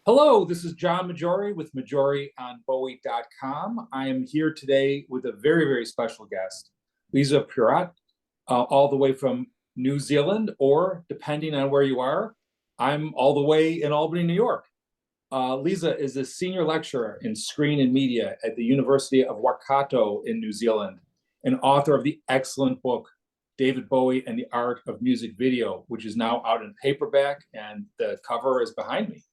Hello, this is John Maggiore with Maggiore on Bowie.com. I am here today with a very, very special guest, Lisa Perrott, all the way from New Zealand, or depending on where you are, I'm all the way in Albany, New York. Lisa is a senior lecturer in screen and media at the University of Waikato in New Zealand, and author of the excellent book, David Bowie and the Art of Music Video, which is now out in paperback, and the cover is behind me.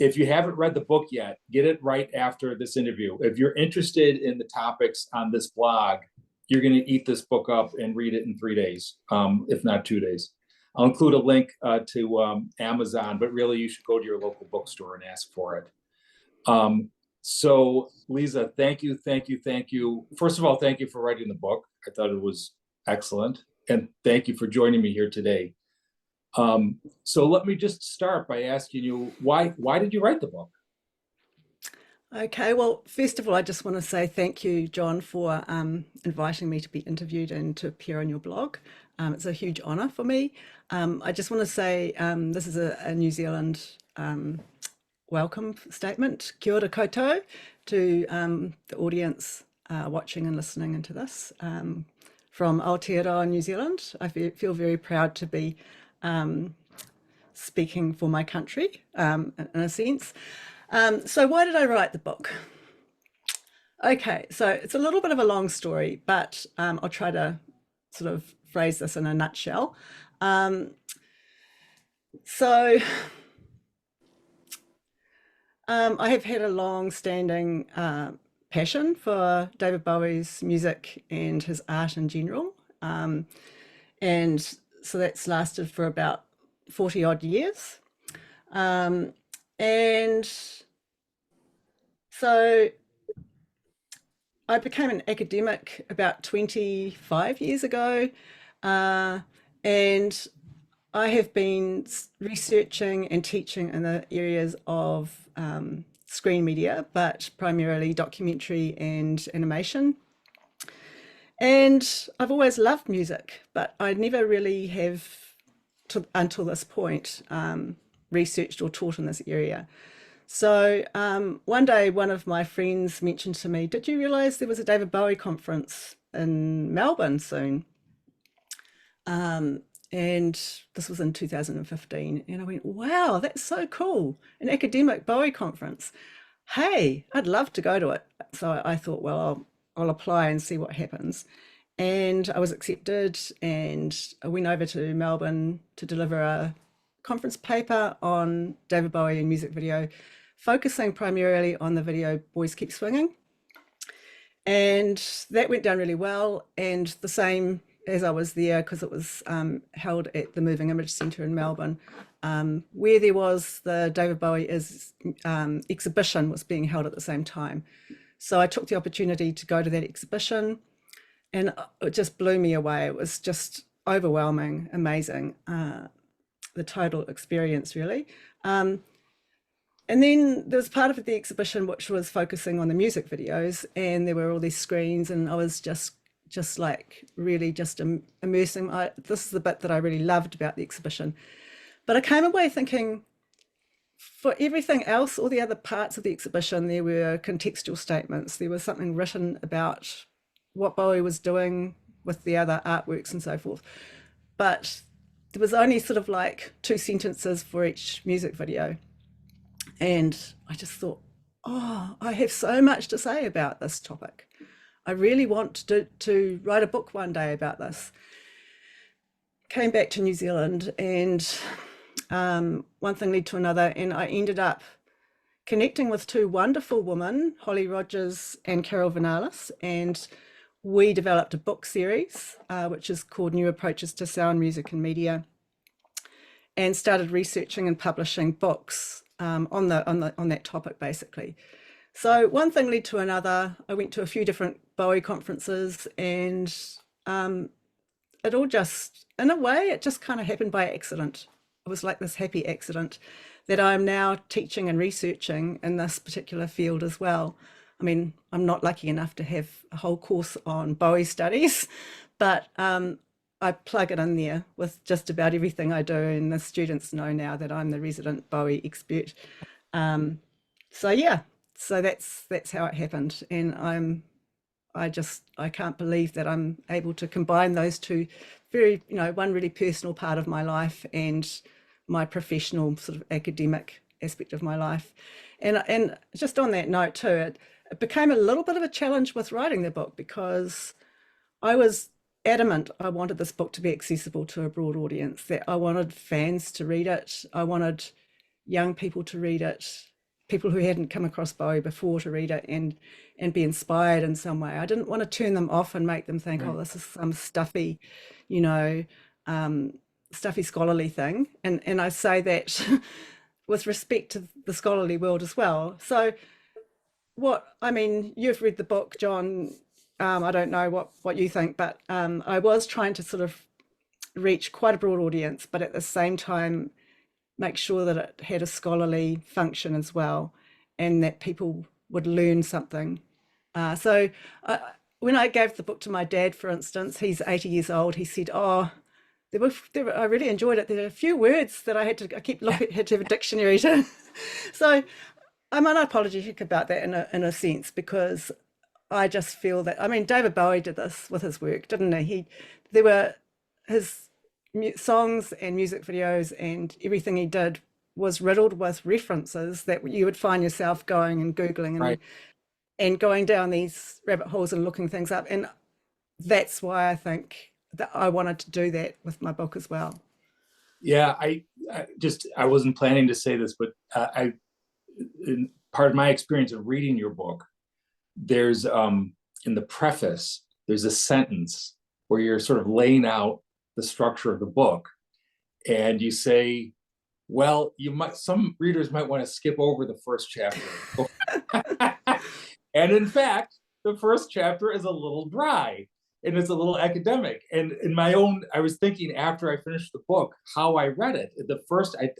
If you haven't read the book yet, get it right after this interview. If you're interested in the topics on this blog, you're going to eat this book up and read it in 3 days, if not 2 days. I'll include a link to Amazon, but really you should go to your local bookstore and ask for it. So Lisa, thank you. First of all, thank you for writing the book. I thought it was excellent. And thank you for joining me here today. So let me just start by asking you, why did you write the book? Okay, well, first of all, I just want to say thank you, John, for inviting me to be interviewed and to appear on your blog. It's a huge honour for me. I just want to say this is a New Zealand welcome statement, kia ora koutou, to the audience watching and listening into this. From Aotearoa, New Zealand, I feel very proud to be speaking for my country, in a sense. So why did I write the book? Okay, so it's a little bit of a long story, but I'll try to sort of phrase this in a nutshell. I have had a long-standing passion for David Bowie's music and his art in general. And so that's lasted for about 40 odd years. And so I became an academic about 25 years ago. And I have been researching and teaching in the areas of screen media, but primarily documentary and animation. And I've always loved music, but I never really have, until this point, researched or taught in this area. So one day, one of my friends mentioned to me, did you realise there was a David Bowie conference in Melbourne soon? And this was in 2015. And I went, wow, that's so cool. An academic Bowie conference. Hey, I'd love to go to it. So I thought, well, I'll apply and see what happens. And I was accepted, and I went over to Melbourne to deliver a conference paper on David Bowie and music video, focusing primarily on the video Boys Keep Swinging. And that went down really well. And the same as I was there, because it was held at the Moving Image Centre in Melbourne, where there was the David Bowie exhibition was being held at the same time. So I took the opportunity to go to that exhibition, and it just blew me away. It was just overwhelming, amazing, the total experience, really. And then there was part of the exhibition which was focusing on the music videos, and there were all these screens, and I was just like really just immersing. This is the bit that I really loved about the exhibition. But I came away thinking, for everything else, all the other parts of the exhibition, there were contextual statements. There was something written about what Bowie was doing with the other artworks and so forth. But there was only sort of like 2 sentences for each music video. And I just thought, oh, I have so much to say about this topic. I really want to write a book one day about this. Came back to New Zealand, and one thing led to another, and I ended up connecting with 2 wonderful women, Holly Rogers and Carol Vinalis, and we developed a book series, which is called New Approaches to Sound, Music and Media, and started researching and publishing books on that topic, basically. So one thing led to another. I went to a few different Bowie conferences, and it all just, in a way, it just kind of happened by accident. It was like this happy accident that I'm now teaching and researching in this particular field as well. I mean, I'm not lucky enough to have a whole course on Bowie studies, but I plug it in there with just about everything I do, and the students know now that I'm the resident Bowie expert. Um, so yeah, so that's how it happened, and I can't believe that I'm able to combine those two very, one really personal part of my life and my professional sort of academic aspect of my life. And just on that note too, it became a little bit of a challenge with writing the book because I was adamant I wanted this book to be accessible to a broad audience, that I wanted fans to read it. I wanted young people to read it, people who hadn't come across Bowie before to read it and be inspired in some way. I didn't want to turn them off and make them think, Right. oh, this is some stuffy, you know, stuffy scholarly thing. And I say that with respect to the scholarly world as well. So I mean, you've read the book, John. I don't know what you think, but I was trying to sort of reach quite a broad audience, but at the same time, make sure that it had a scholarly function as well, and that people would learn something. So when I gave the book to my dad, for instance, he's 80 years old, he said, oh, I really enjoyed it. There are a few words that I had to have a dictionary to. So I'm unapologetic about that in a sense, because I just feel that, I mean, David Bowie did this with his work, didn't he? There were his songs and music videos, and everything he did was riddled with references that you would find yourself going and Googling Right. and going down these rabbit holes and looking things up. And that's why I think that I wanted to do that with my book as well. Yeah, I wasn't planning to say this, but in part of my experience of reading your book, there's in the preface, there's a sentence where you're sort of laying out the structure of the book, and you say, well, some readers might want to skip over the first chapter. And in fact, the first chapter is a little dry and it's a little academic. And I was thinking after I finished the book, how I read it.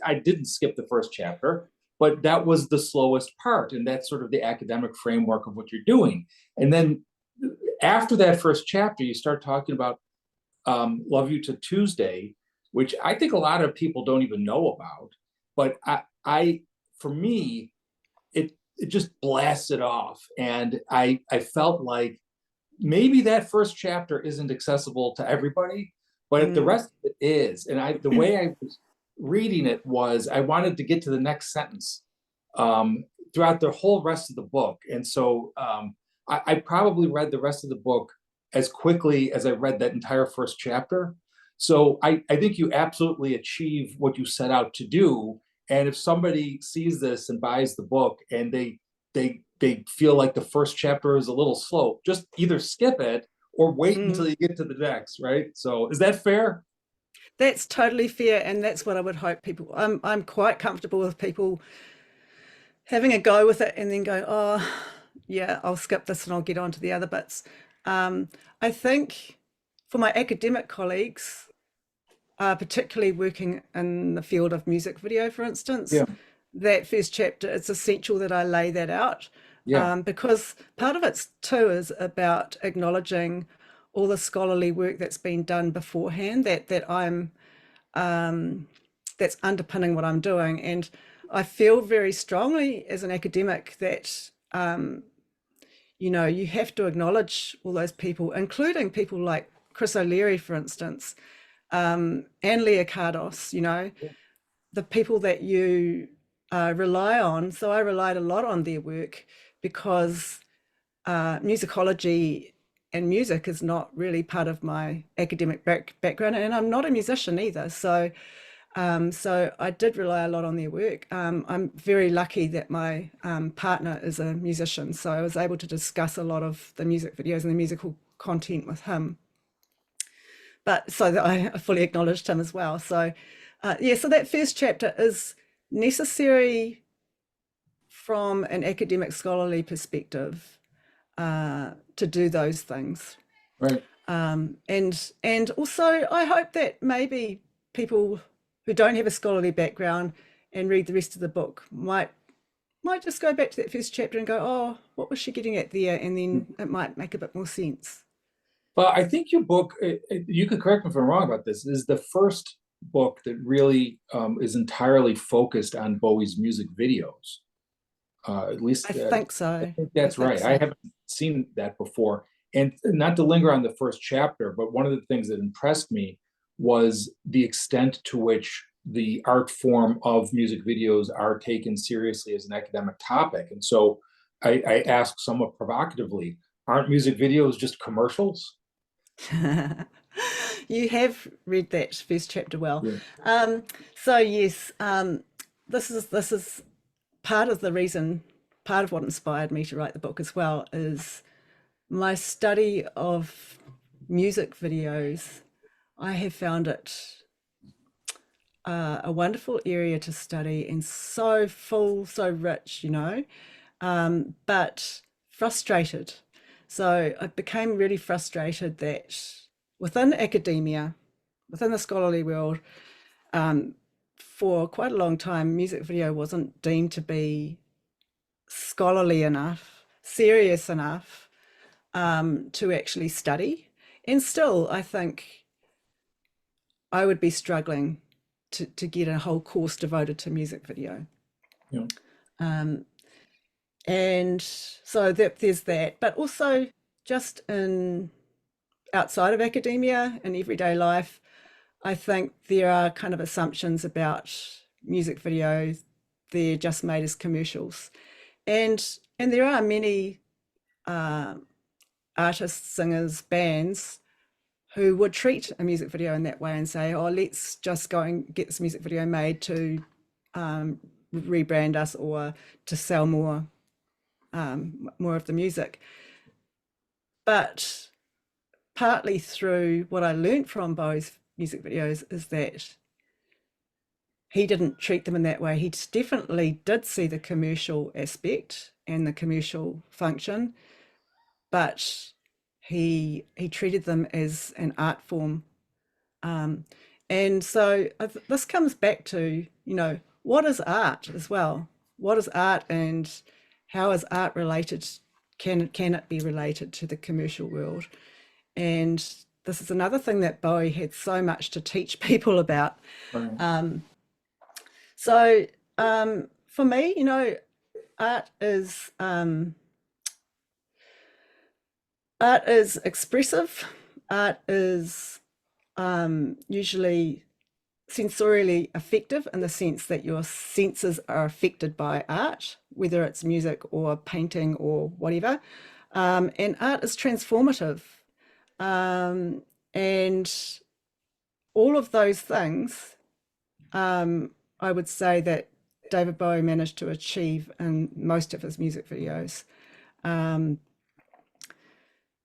I didn't skip the first chapter, but that was the slowest part. And that's sort of the academic framework of what you're doing. And then after that first chapter, you start talking about Love You to Tuesday, which I think a lot of people don't even know about. But for me, it just blasted off. And I felt like maybe that first chapter isn't accessible to everybody, but the rest of it is. And the way I was reading it was I wanted to get to the next sentence throughout the whole rest of the book. And so I probably read the rest of the book as quickly as I read that entire first chapter. So I think you absolutely achieve what you set out to do. And if somebody sees this and buys the book and they feel like the first chapter is a little slow, just either skip it or wait until you get to the next, right? So is that fair? That's totally fair, and that's what I would hope people. I'm quite comfortable with people having a go with it and then go, oh, yeah, I'll skip this and I'll get on to the other bits. I think for my academic colleagues, particularly working in the field of music video, for instance, Yeah. that first chapter, it's essential that I lay that out. Yeah. Because part of it too is about acknowledging all the scholarly work that's been done beforehand that I'm that's underpinning what I'm doing. And I feel very strongly as an academic that you have to acknowledge all those people, including people like Chris O'Leary, for instance, and Leah Cardos, the people that you rely on. So I relied a lot on their work because musicology and music is not really part of my academic background, and I'm not a musician either. So I did rely a lot on their work. I'm very lucky that my partner is a musician, so I was able to discuss a lot of the music videos and the musical content with him. But so that I fully acknowledged him as well. So so that first chapter is necessary from an academic scholarly perspective to do those things. Right. And also I hope that maybe people who don't have a scholarly background and read the rest of the book might just go back to that first chapter and go, oh, what was she getting at there? And then it might make a bit more sense. But I think your book, you could correct me if I'm wrong about this, is the first book that really is entirely focused on Bowie's music videos. At I least think I so. think I that's think right. I so. haven't seen that before. And not to linger on the first chapter, but one of the things that impressed me was the extent to which the art form of music videos are taken seriously as an academic topic. And so I ask somewhat provocatively, aren't music videos just commercials? You have read that first chapter well. Yeah. So yes, this is part of the reason, part of what inspired me to write the book as well is my study of music videos. I have found it a wonderful area to study and so full, so rich, but frustrated. So I became really frustrated that within academia, within the scholarly world, for quite a long time, music video wasn't deemed to be scholarly enough, serious enough to actually study. And still, I think I would be struggling to get a whole course devoted to music video. Yeah. Um, and so there's that, but also just in outside of academia and everyday life, I think there are kind of assumptions about music videos. They're just made as commercials, and there are many uh, artists, singers, bands who would treat a music video in that way and say, "Oh, let's just go and get this music video made to rebrand us or to sell more of the music." But partly through what I learned from Bowie's music videos is that he didn't treat them in that way. He definitely did see the commercial aspect and the commercial function, but he treated them as an art form. Um, and so this comes back to, what is art as well? What is art and how is art related? Can it be related to the commercial world? And this is another thing that Bowie had so much to teach people about. Right. So for me, art is art is expressive. Art is usually sensorially affective in the sense that your senses are affected by art, whether it's music or painting or whatever. And art is transformative. Um, and all of those things, I would say that David Bowie managed to achieve in most of his music videos. Um,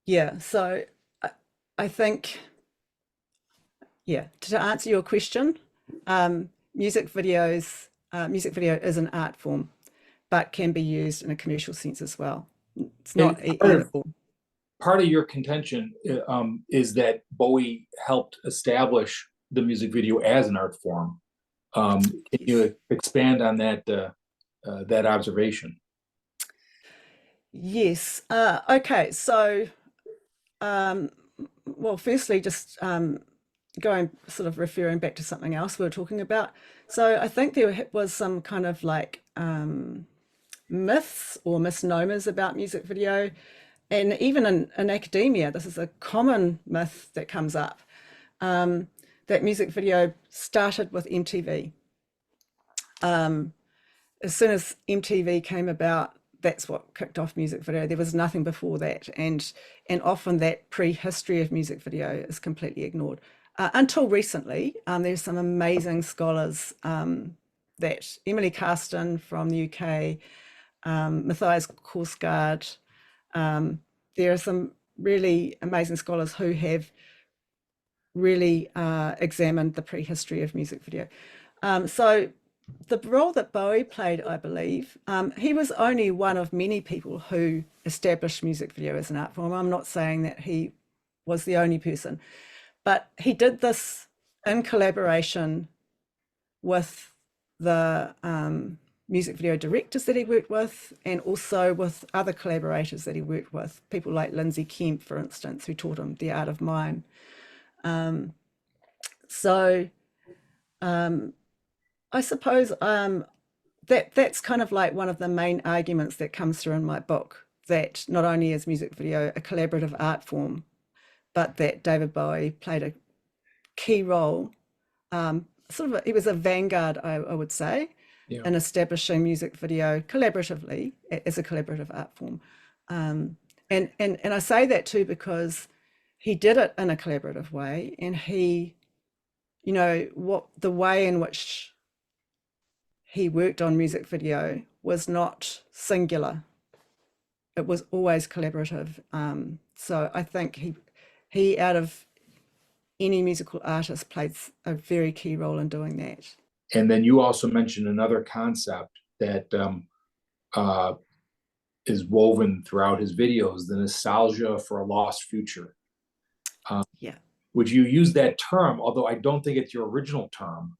yeah, so I, I think, yeah, to answer your question, music video is an art form, but can be used in a commercial sense as well. It's And not either or. part of your contention is that Bowie helped establish the music video as an art form. Can Yes. you expand on that observation? Yes. Okay. So, um, well, firstly, just going sort of referring back to something else we were talking about. So, I think there was some kind of like myths or misnomers about music video. And even in academia, this is a common myth that comes up that music video started with MTV. As soon as MTV came about, that's what kicked off music video. There was nothing before that, and often that prehistory of music video is completely ignored. Until recently, there's some amazing scholars that Emily Carston from the UK, Matthias Korsgaard. There are some really amazing scholars who have really examined the prehistory of music video. So the role that Bowie played, I believe, he was only one of many people who established music video as an art form. I'm not saying that he was the only person, but he did this in collaboration with the music video directors that he worked with, and also with other collaborators that he worked with, people like Lindsay Kemp, for instance, who taught him the art of mime. So I suppose that's kind of like one of the main arguments that comes through in my book, that not only is music video a collaborative art form, but that David Bowie played a key role. He was a vanguard, I would say, in establishing music video collaboratively as a collaborative art form. And I say that too because he did it in a collaborative way, and he, the way in which he worked on music video was not singular. It was always collaborative. So I think he out of any musical artist plays a very key role in doing that. And then you also mentioned another concept that is woven throughout his videos, the nostalgia for a lost future. Yeah. Would you use that term? Although I don't think it's your original term.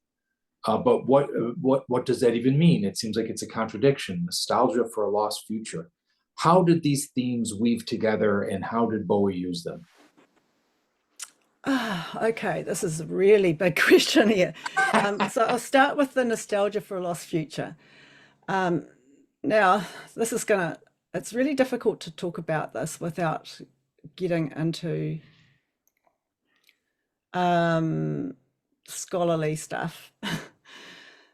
But what does that even mean? It seems like it's a contradiction. Nostalgia for a lost future. How did these themes weave together, and how did Bowie use them? Okay, this is a really big question here. So I'll start with the nostalgia for a lost future. Now, it's really difficult to talk about this without getting into scholarly stuff.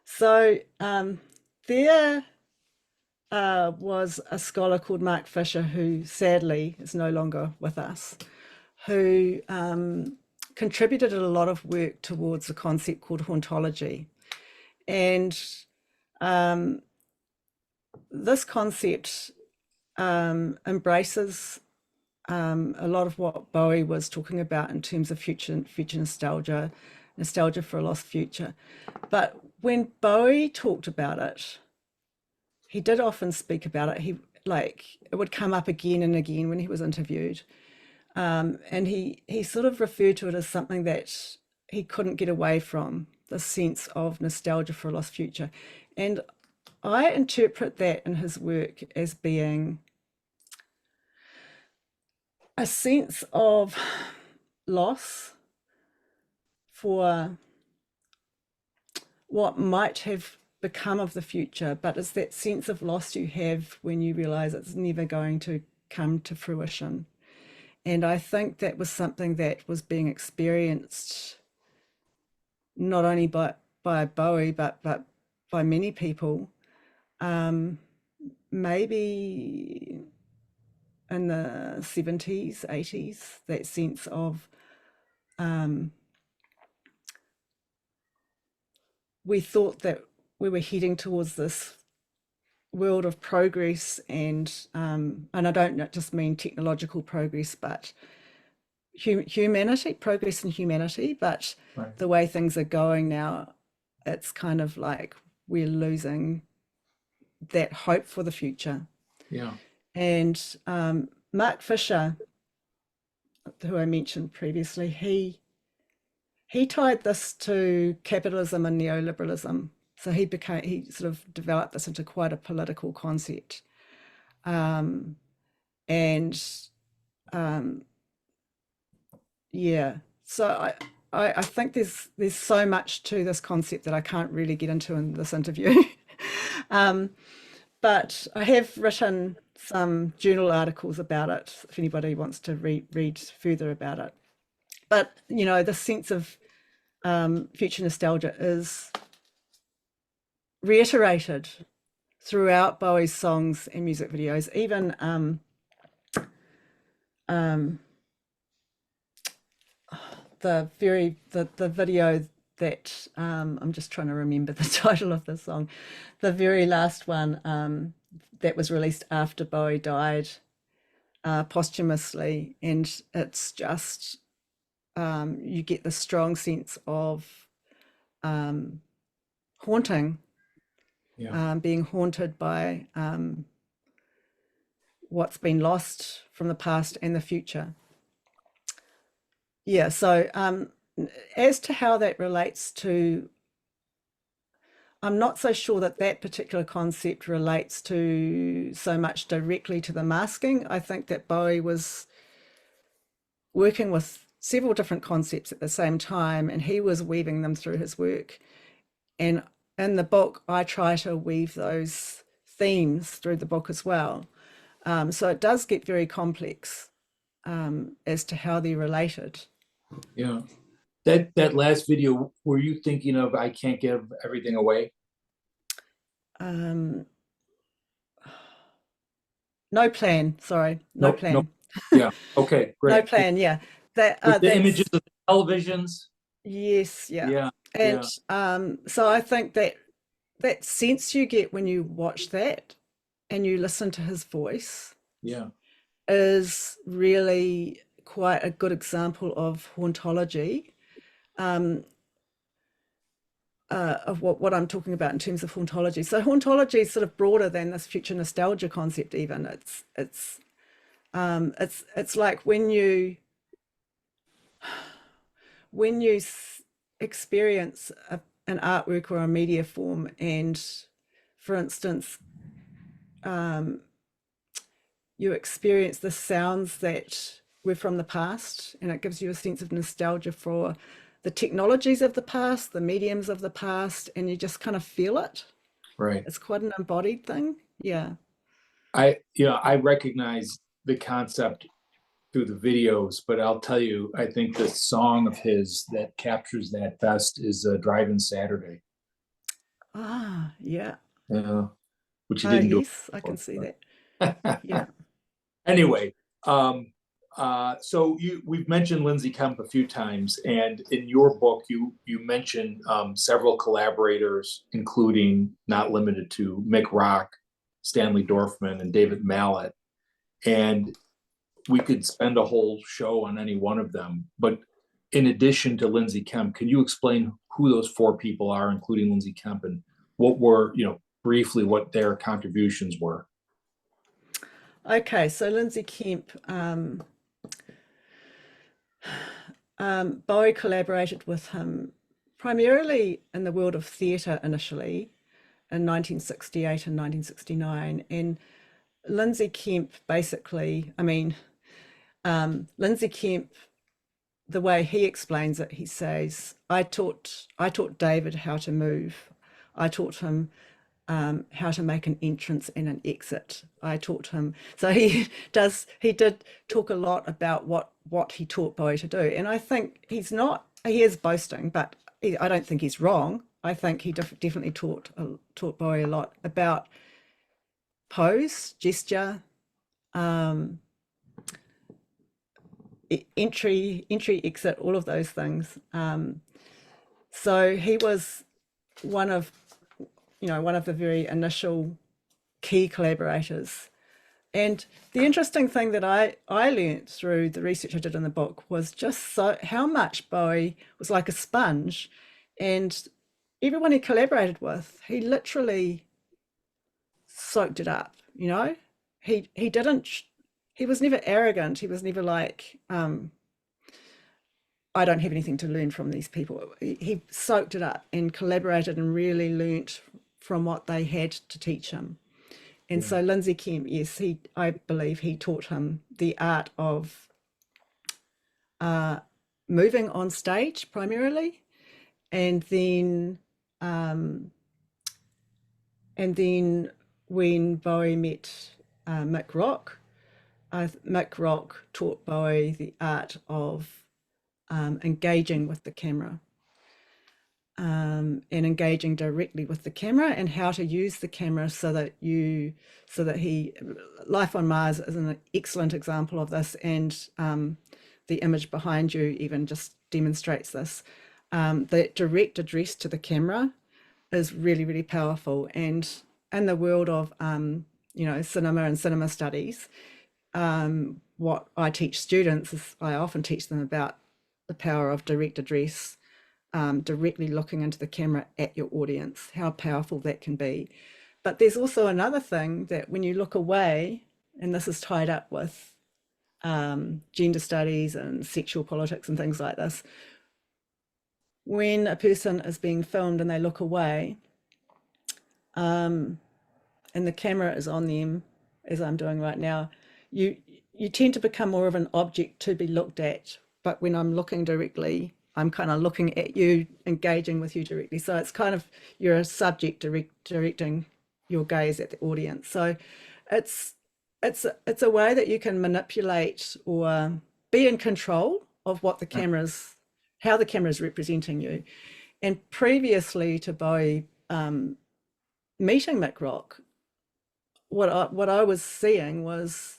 So there was a scholar called Mark Fisher, who sadly is no longer with us, who contributed a lot of work towards a concept called hauntology. And this concept embraces a lot of what Bowie was talking about in terms of future nostalgia for a lost future. But when Bowie talked about it, he did often speak about it. It would come up again and again when he was interviewed. And he sort of referred to it as something that he couldn't get away from, the sense of nostalgia for a lost future. And I interpret that in his work as being a sense of loss for what might have become of the future, but it's that sense of loss you have when you realize it's never going to come to fruition. And I think that was something that was being experienced not only by Bowie, but by many people, maybe in the 70s, 80s, that sense of we thought that we were heading towards this world of progress, and I don't just mean technological progress, but humanity, progress in humanity. But right, the way things are going now, it's kind of like we're losing that hope for the future. Yeah. And Mark Fisher, who I mentioned previously, he tied this to capitalism and neoliberalism. So he sort of developed this into quite a political concept. Yeah, so I think there's so much to this concept that I can't really get into in this interview. But I have written some journal articles about it if anybody wants to read further about it. But, the sense of future nostalgia is reiterated throughout Bowie's songs and music videos. Even the video that I'm just trying to remember the title of the song, the very last one that was released after Bowie died posthumously, and it's just you get the strong sense of haunting, being haunted by what's been lost from the past and the future. Yeah, so as to how that relates to, I'm not so sure that that particular concept relates to so much directly to the masking. I think that Bowie was working with several different concepts at the same time, and he was weaving them through his work. And in the book, I try to weave those themes through the book as well. So it does get very complex as to how they're related. Yeah. That last video, were you thinking of I can't give everything away? Um, no plan, sorry, no No, no. plan. Yeah. Okay, No great. plan, yeah. With the images That's of the televisions. yes, yeah. Yeah, And yeah, so I think that that sense you get when you watch that and you listen to his voice yeah. is really quite a good example of hauntology, um, of what I'm talking about in terms of hauntology. So hauntology is sort of broader than this future nostalgia concept. Even it's like when you experience an artwork or a media form, and for instance, you experience the sounds that were from the past, and it gives you a sense of nostalgia for the technologies of the past, the mediums of the past, and you just kind of feel it. Right. It's quite an embodied thing. Yeah. I recognize the concept through the videos, but I'll tell you, I think the song of his that captures that best is Driving Saturday. Ah, yeah. Yeah, which he didn't do. Yes, I can see that. Yeah. Anyway, so we've mentioned Lindsay Kemp a few times, and in your book, you mentioned several collaborators, including not limited to Mick Rock, Stanley Dorfman, and David Mallet. And we could spend a whole show on any one of them. But in addition to Lindsay Kemp, can you explain who those four people are, including Lindsay Kemp, and what were, briefly what their contributions were? Okay, so Lindsay Kemp, Bowie collaborated with him primarily in the world of theatre initially in 1968 and 1969. And Lindsay Kemp basically, Lindsay Kemp, the way he explains it, he says, I taught David how to move. I taught him how to make an entrance and an exit. I taught him. So he did talk a lot about what he taught Bowie to do. And I think he is boasting, but I don't think he's wrong. I think he definitely taught Bowie a lot about pose, gesture, um, entry, exit, all of those things. So he was one of one of the very initial key collaborators. And the interesting thing that I learned through the research I did in the book was just how much Bowie was like a sponge, and everyone he collaborated with, he literally soaked it up. He didn't. He was never arrogant. He was never like, I don't have anything to learn from these people. He soaked it up and collaborated and really learnt from what they had to teach him. And Yeah. so Lindsay Kemp, yes, I believe he taught him the art of moving on stage primarily, and then um, when Bowie met Mick Rock, Mick Rock taught Bowie the art of engaging with the camera, and engaging directly with the camera, and how to use the camera so that he Life on Mars is an excellent example of this, and the image behind you even just demonstrates this. The direct address to the camera is really, really powerful. And in the world of cinema and cinema studies, what I teach students is I often teach them about the power of direct address, directly looking into the camera at your audience, how powerful that can be. But there's also another thing, that when you look away, and this is tied up with gender studies and sexual politics and things like this, when a person is being filmed and they look away, and the camera is on them, as I'm doing right now, you you tend to become more of an object to be looked at. But when I'm looking directly, I'm kind of looking at you, engaging with you directly. So it's kind of you're a subject directing your gaze at the audience. So it's it's a way that you can manipulate or be in control of what the camera's how the camera is representing you. And previously to Bowie meeting Mick Rock, what I was seeing was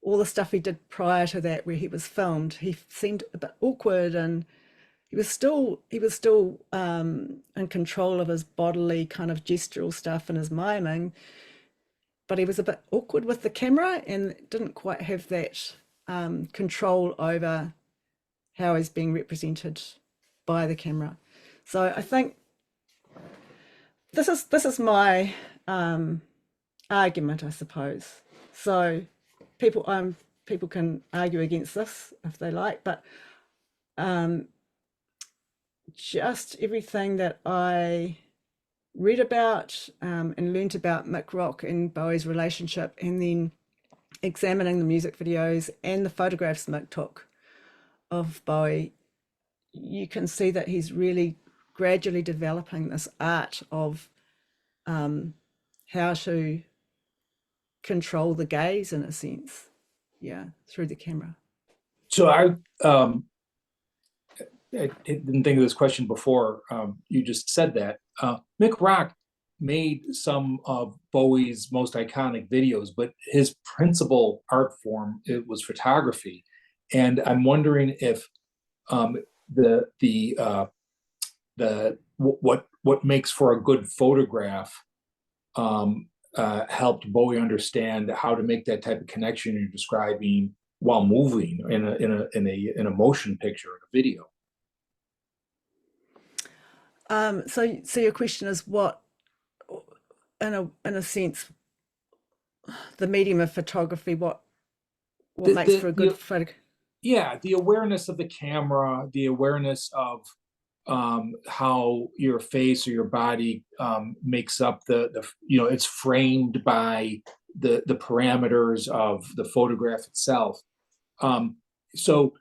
all the stuff he did prior to that where he was filmed. He seemed a bit awkward, and he was still in control of his bodily kind of gestural stuff and his miming, but he was a bit awkward with the camera and didn't quite have that control over how he's being represented by the camera. So I think this is my argument, I suppose. So people can argue against this if they like, but just everything that I read about and learnt about Mick Rock and Bowie's relationship, and then examining the music videos and the photographs Mick took of Bowie, you can see that he's really gradually developing this art of how to control the gaze in a sense, yeah, through the camera. So I didn't think of this question before. You just said that. Mick Rock made some of Bowie's most iconic videos, but his principal art form, it was photography. And I'm wondering if what makes for a good photograph helped Bowie understand how to make that type of connection you're describing while moving in a motion picture, in a video. So your question is what, in a sense, the medium of photography, what makes for a good photo? Yeah, the awareness of the camera, the awareness of how your face or your body makes up the it's framed by the parameters of the photograph itself. So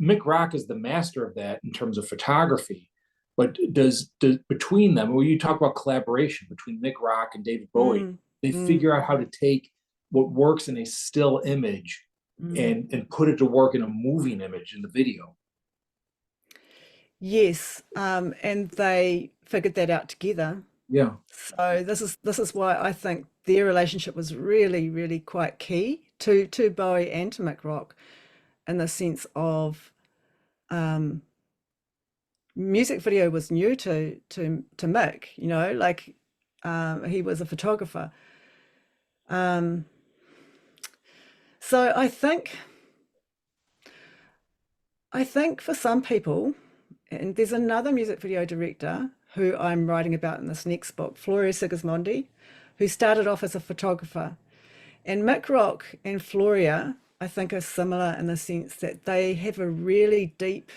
Mick Rock is the master of that in terms of photography. But does between them, when you talk about collaboration between Mick Rock and David Bowie, they figure out how to take what works in a still image and put it to work in a moving image in the video. Yes, and they figured that out together. Yeah. So this is why I think their relationship was really, really quite key to Bowie and to Mick Rock, in the sense of music video was new to Mick, like he was a photographer. So I think for some people, and there's another music video director who I'm writing about in this next book, Floria Sigismondi, who started off as a photographer. And Mick Rock and Floria, I think, are similar in the sense that they have a really deep,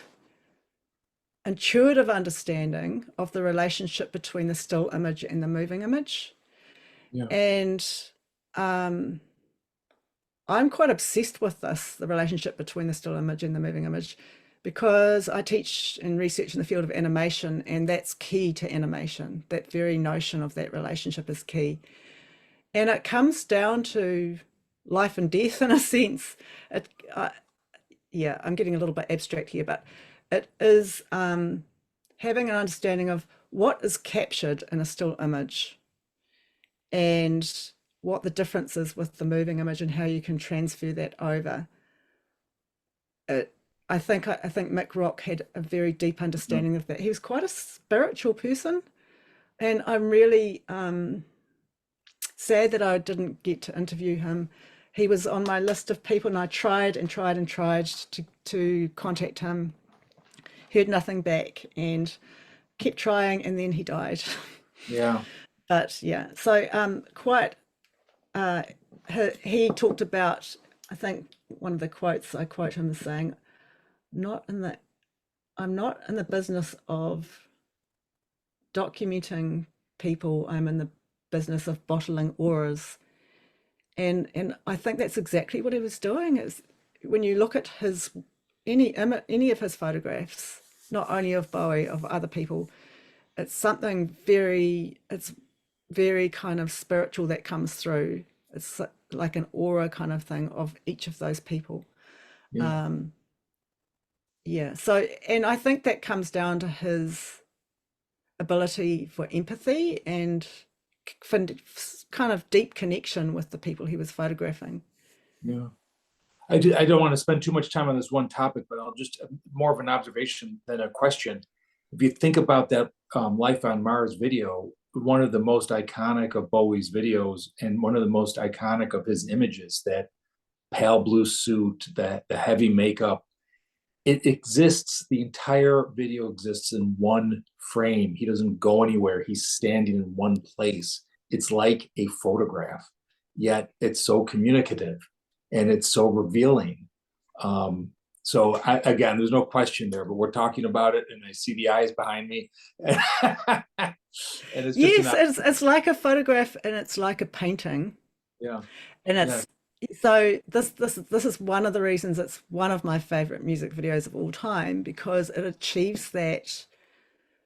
intuitive understanding of the relationship between the still image and the moving image. Yeah. And I'm quite obsessed with this, the relationship between the still image and the moving image, because I teach and research in the field of animation, and that's key to animation. That very notion of that relationship is key. And it comes down to life and death in a sense. Yeah, I'm getting a little bit abstract here, but it is having an understanding of what is captured in a still image and what the difference is with the moving image and how you can transfer that over. I think Mick Rock had a very deep understanding of that. He was quite a spiritual person, and I'm really sad that I didn't get to interview him. He was on my list of people, and I tried to contact him, heard nothing back, and kept trying, and then he died. Yeah. But yeah, so he talked about, I think one of the quotes I quote him as saying, I'm not in the business of documenting people. I'm in the business of bottling auras. And I think that's exactly what he was doing. Is when you look at his any of his photographs, not only of Bowie, of other people, it's something it's very kind of spiritual that comes through. It's like an aura kind of thing of each of those people. Yeah. Um, yeah. So, and I think that comes down to his ability for empathy and kind of deep connection with the people he was photographing. Yeah. I don't want to spend too much time on this one topic, but I'll just more of an observation than a question. If you think about that Life on Mars video, one of the most iconic of Bowie's videos and one of the most iconic of his images, that pale blue suit, that the heavy makeup, it exists, the entire video exists in one frame. He doesn't go anywhere. He's standing in one place. It's like a photograph, yet it's so communicative and it's so revealing. Again, there's no question there, but we're talking about it and I see the eyes behind me. And it's yes, it's like a photograph and it's like a painting. Yeah. And Yeah. it's so this is one of the reasons it's one of my favorite music videos of all time, because it achieves it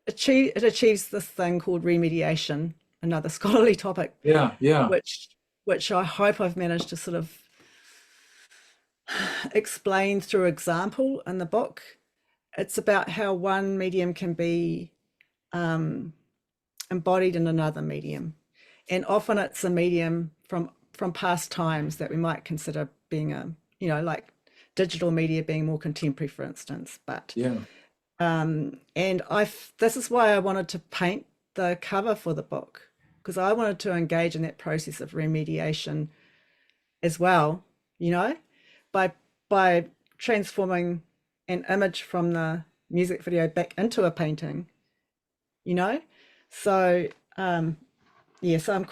achieves this thing called remediation, another scholarly topic, Yeah. Yeah. which I hope I've managed to sort of explain through example in the book. It's about how one medium can be embodied in another medium, and often it's a medium from past times that we might consider being like digital media being more contemporary, for instance. But Yeah. and this is why I wanted to paint the cover for the book, because I wanted to engage in that process of remediation as well, you know, by transforming an image from the music video back into a painting, you know. So yeah, so I'm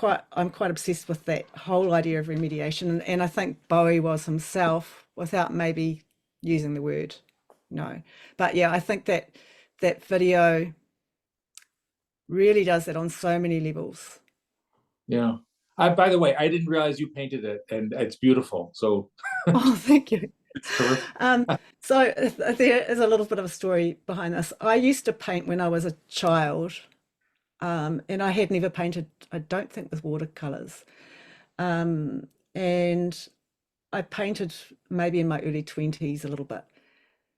quite obsessed with that whole idea of remediation, and I think Bowie was himself, without maybe using the word, no. But yeah, I think that video really does that on so many levels. Yeah. By the way, I didn't realize you painted it, and it's beautiful. So Oh, thank you. it's terrific. Um, so there is a little bit of a story behind this. I used to paint when I was a child, and I had never painted, I don't think, with watercolors. And I painted maybe in my early 20s a little bit.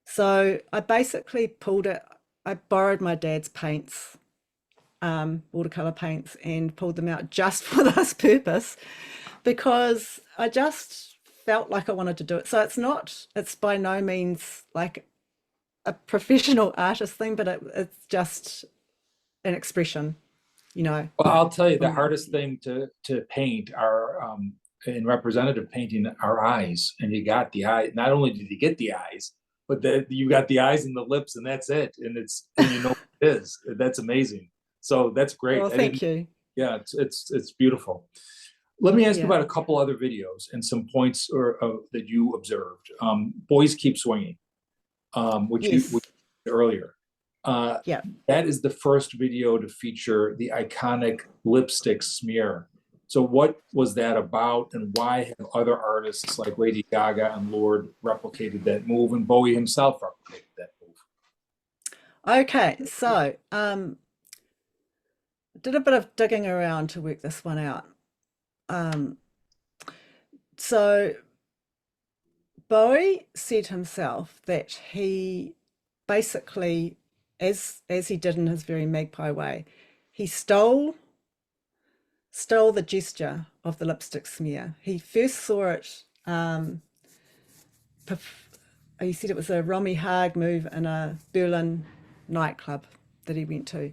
So I basically I borrowed my dad's paints, watercolor paints, and pulled them out just for this purpose, because I just felt like I wanted to do it. So it's by no means like a professional artist thing, but it's just an expression, you know. Well, I'll tell you, the From hardest thing to paint are in representative painting are eyes, and you got the eye. Not only did you get the eyes, but you got the eyes and the lips, and that's it. And you know what it is. That's amazing. So that's great. Well, I didn't. thank you. Yeah, it's beautiful. Let me ask you Yeah. about a couple other videos and some points that you observed. Boys Keep Swinging, which you Yes. earlier. Uh, Yeah. that is the first video to feature the iconic lipstick smear. So what was that about, and why have other artists like Lady Gaga and Lorde replicated that move, and Bowie himself replicated that move? Okay. So, did a bit of digging around to work this one out. Um, so Bowie said himself that he basically, as he did in his very magpie way, he stole the gesture of the lipstick smear. He first saw it. He said it was a Romy Haag move in a Berlin nightclub that he went to,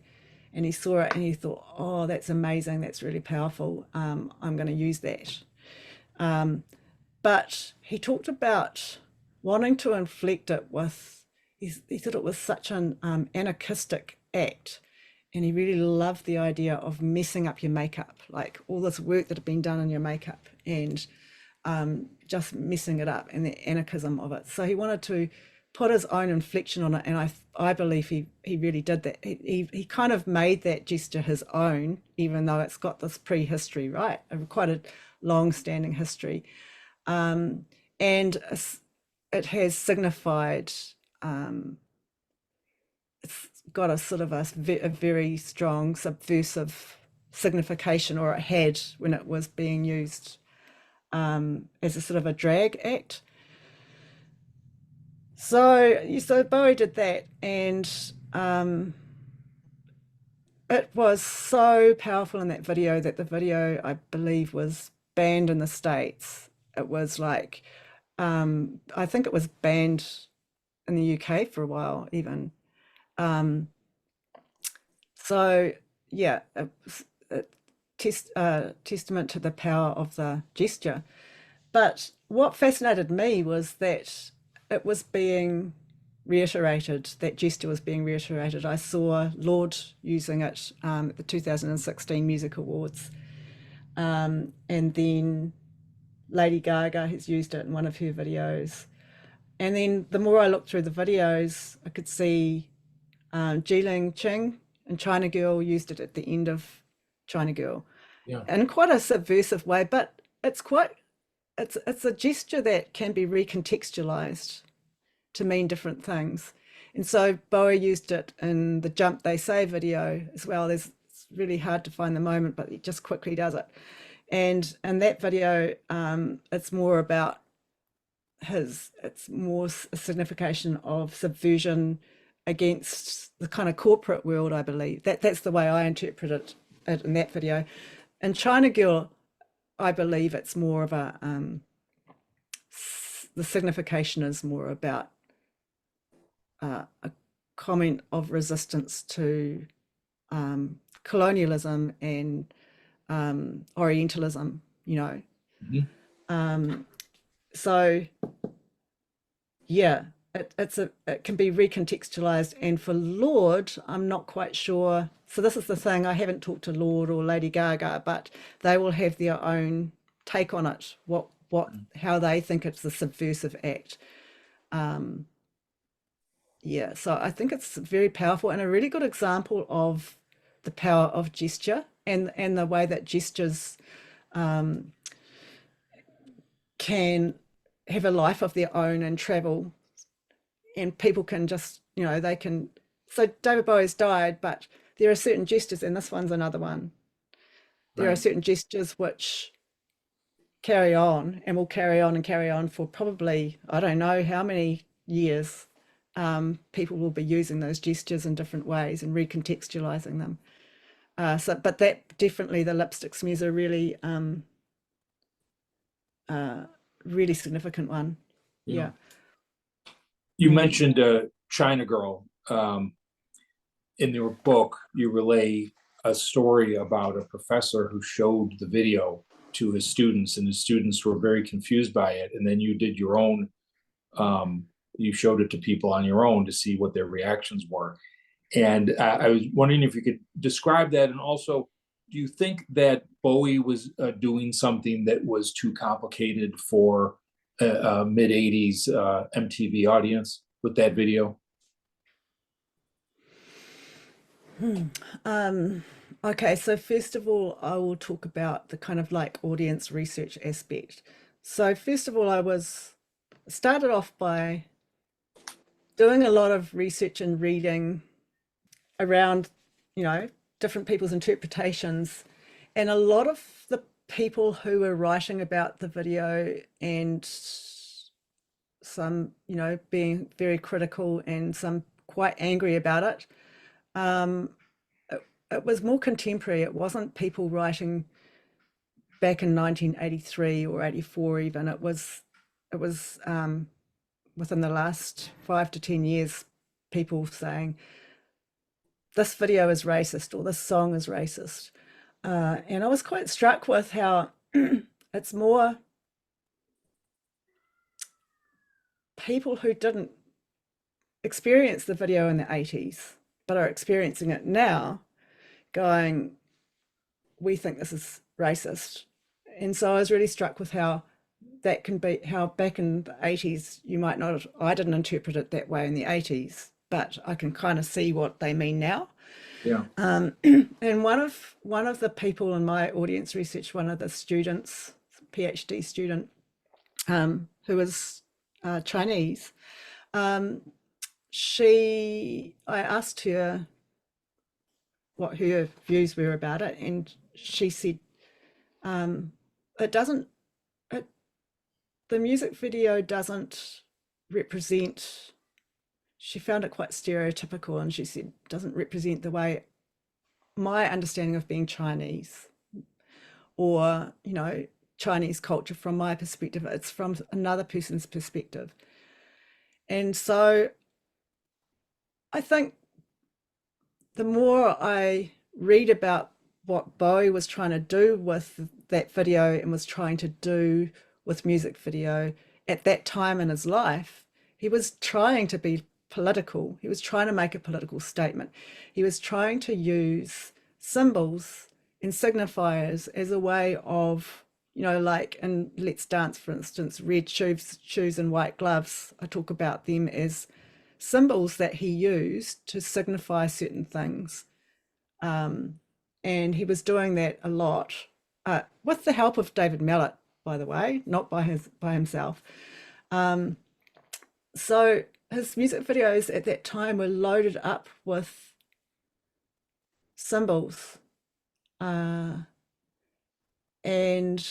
and he saw it and he thought, "Oh, that's amazing! That's really powerful. I'm going to use that." But he talked about wanting to inflect it with. He thought it was such an anarchistic act, and he really loved the idea of messing up your makeup, like all this work that had been done in your makeup, and just messing it up and the anarchism of it. So he wanted to put his own inflection on it, and I believe he really did that. He kind of made that gesture his own, even though it's got this prehistory, right? Quite a long-standing history, and it has signified. It's got a sort of a very strong subversive signification, or it had when it was being used as a sort of a drag act. So Bowie did that, and it was so powerful in that video that the video, I believe, was banned in the States. It was like, I think it was banned in the UK for a while even. So yeah, testament to the power of the gesture. But what fascinated me was that it was being reiterated, that gesture was being reiterated. I saw Lorde using it at the 2016 Music Awards. And then Lady Gaga has used it in one of her videos. And then the more I looked through the videos, I could see Jiling Ching and China Girl used it at the end of China Girl, in quite a subversive way, but it's a gesture that can be recontextualized to mean different things. And so Bowie used it in the Jump They Say video as well. It's really hard to find the moment, but he just quickly does it. And in that video, it's more about it's more a signification of subversion against the kind of corporate world, I believe. That's the way I interpreted it in that video. In China Girl, I believe it's more of a the signification is more about a comment of resistance to colonialism and Orientalism, you know. So yeah, it can be recontextualized. And for Lorde, I'm not quite sure. So this is the thing, I haven't talked to Lorde or Lady Gaga, but they will have their own take on it, how they think it's a subversive act. Yeah, so I think it's very powerful and a really good example of the power of gesture and the way that gestures can have a life of their own and travel, and people can just, you know, they can. So David Bowie's died, but there are certain gestures, and this one's another one. There are certain gestures which carry on and will carry on and carry on for probably, I don't know how many years. People will be using those gestures in different ways and recontextualizing them. But that definitely, the lipstick smears are really, really significant one. Yeah. You mentioned China Girl. In your book, you relay a story about a professor who showed the video to his students, and his students were very confused by it. And then you did your own, you showed it to people on your own to see what their reactions were. And I was wondering if you could describe that. And also, do you think that Bowie was doing something that was too complicated for a mid-'80s MTV audience with that video? Okay, so first of all, I will talk about the kind of like audience research aspect. So first of all, started off by doing a lot of research and reading around, you know, different people's interpretations, and a lot of the people who were writing about the video, and some, you know, being very critical and some quite angry about it. It was more contemporary. It wasn't people writing back in 1983 or 84 even. It was within the last 5 to 10 years, people saying this video is racist or this song is racist. And I was quite struck with how it's more people who didn't experience the video in the 80s but are experiencing it now going, we think this is racist. And so I was really struck with how that can be how back in the 80s you might not, I didn't interpret it that way in the 80s, but I can kind of see what they mean now. Yeah. And one of the people in my audience research, one of the students, PhD student, who was Chinese, I asked her what her views were about it, and she said, it doesn't, it, the music video doesn't represent, she found it quite stereotypical, and she said, doesn't represent the way my understanding of being Chinese, or, Chinese culture from my perspective. It's from another person's perspective. And so I think the more I read about what Bowie was trying to do with that video and was trying to do with music video at that time in his life, he was trying to be political. He was trying to make a political statement. He was trying to use symbols and signifiers as a way of, like in Let's Dance, for instance, red shoes and white gloves. I talk about them as symbols that he used to signify certain things. And he was doing that a lot with the help of David Mallet, by the way, not by himself. So his music videos at that time were loaded up with symbols. And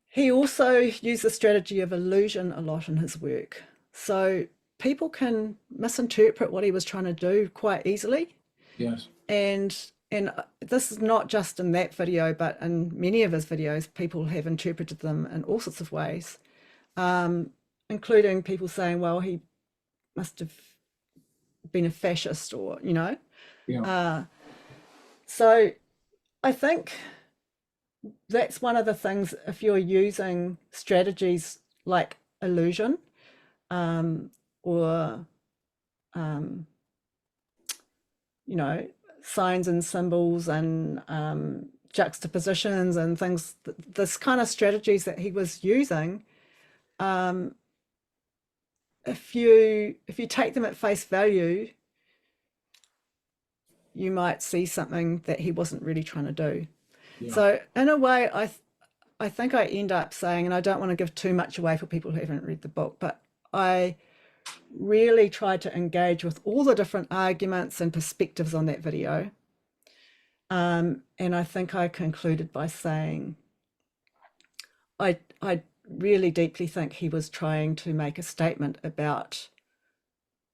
he also used the strategy of illusion a lot in his work. So people can misinterpret what he was trying to do quite easily. Yes. And this is not just in that video, but in many of his videos, people have interpreted them in all sorts of ways, including people saying, well, he must have been a fascist, or, Yeah. So I think that's one of the things, if you're using strategies like illusion, or signs and symbols and juxtapositions and things, this kind of strategies that he was using, if you take them at face value, you might see something that he wasn't really trying to do. Yeah. So in a way, I think I end up saying, and I don't want to give too much away for people who haven't read the book, but I really tried to engage with all the different arguments and perspectives on that video. And I think I concluded by saying, I really deeply think he was trying to make a statement about,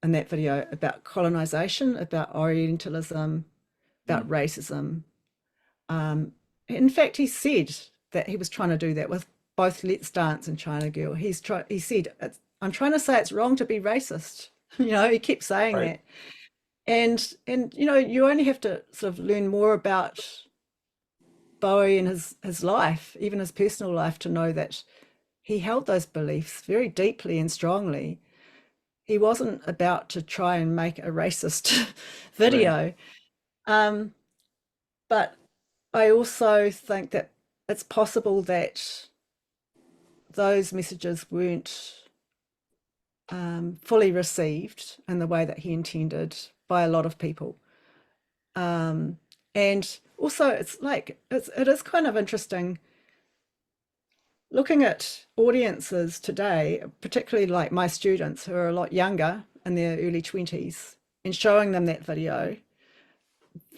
in that video, about colonization, about Orientalism, about racism. In fact, he said that he was trying to do that with both Let's Dance and China Girl. He said, I'm trying to say it's wrong to be racist. He kept saying Right. that. And you only have to sort of learn more about Bowie and his life, even his personal life, to know that he held those beliefs very deeply and strongly. He wasn't about to try and make a racist video. Right. But I also think that it's possible that those messages weren't fully received in the way that he intended by a lot of people. And also it is kind of interesting looking at audiences today, particularly like my students who are a lot younger, in their early 20s, and showing them that video.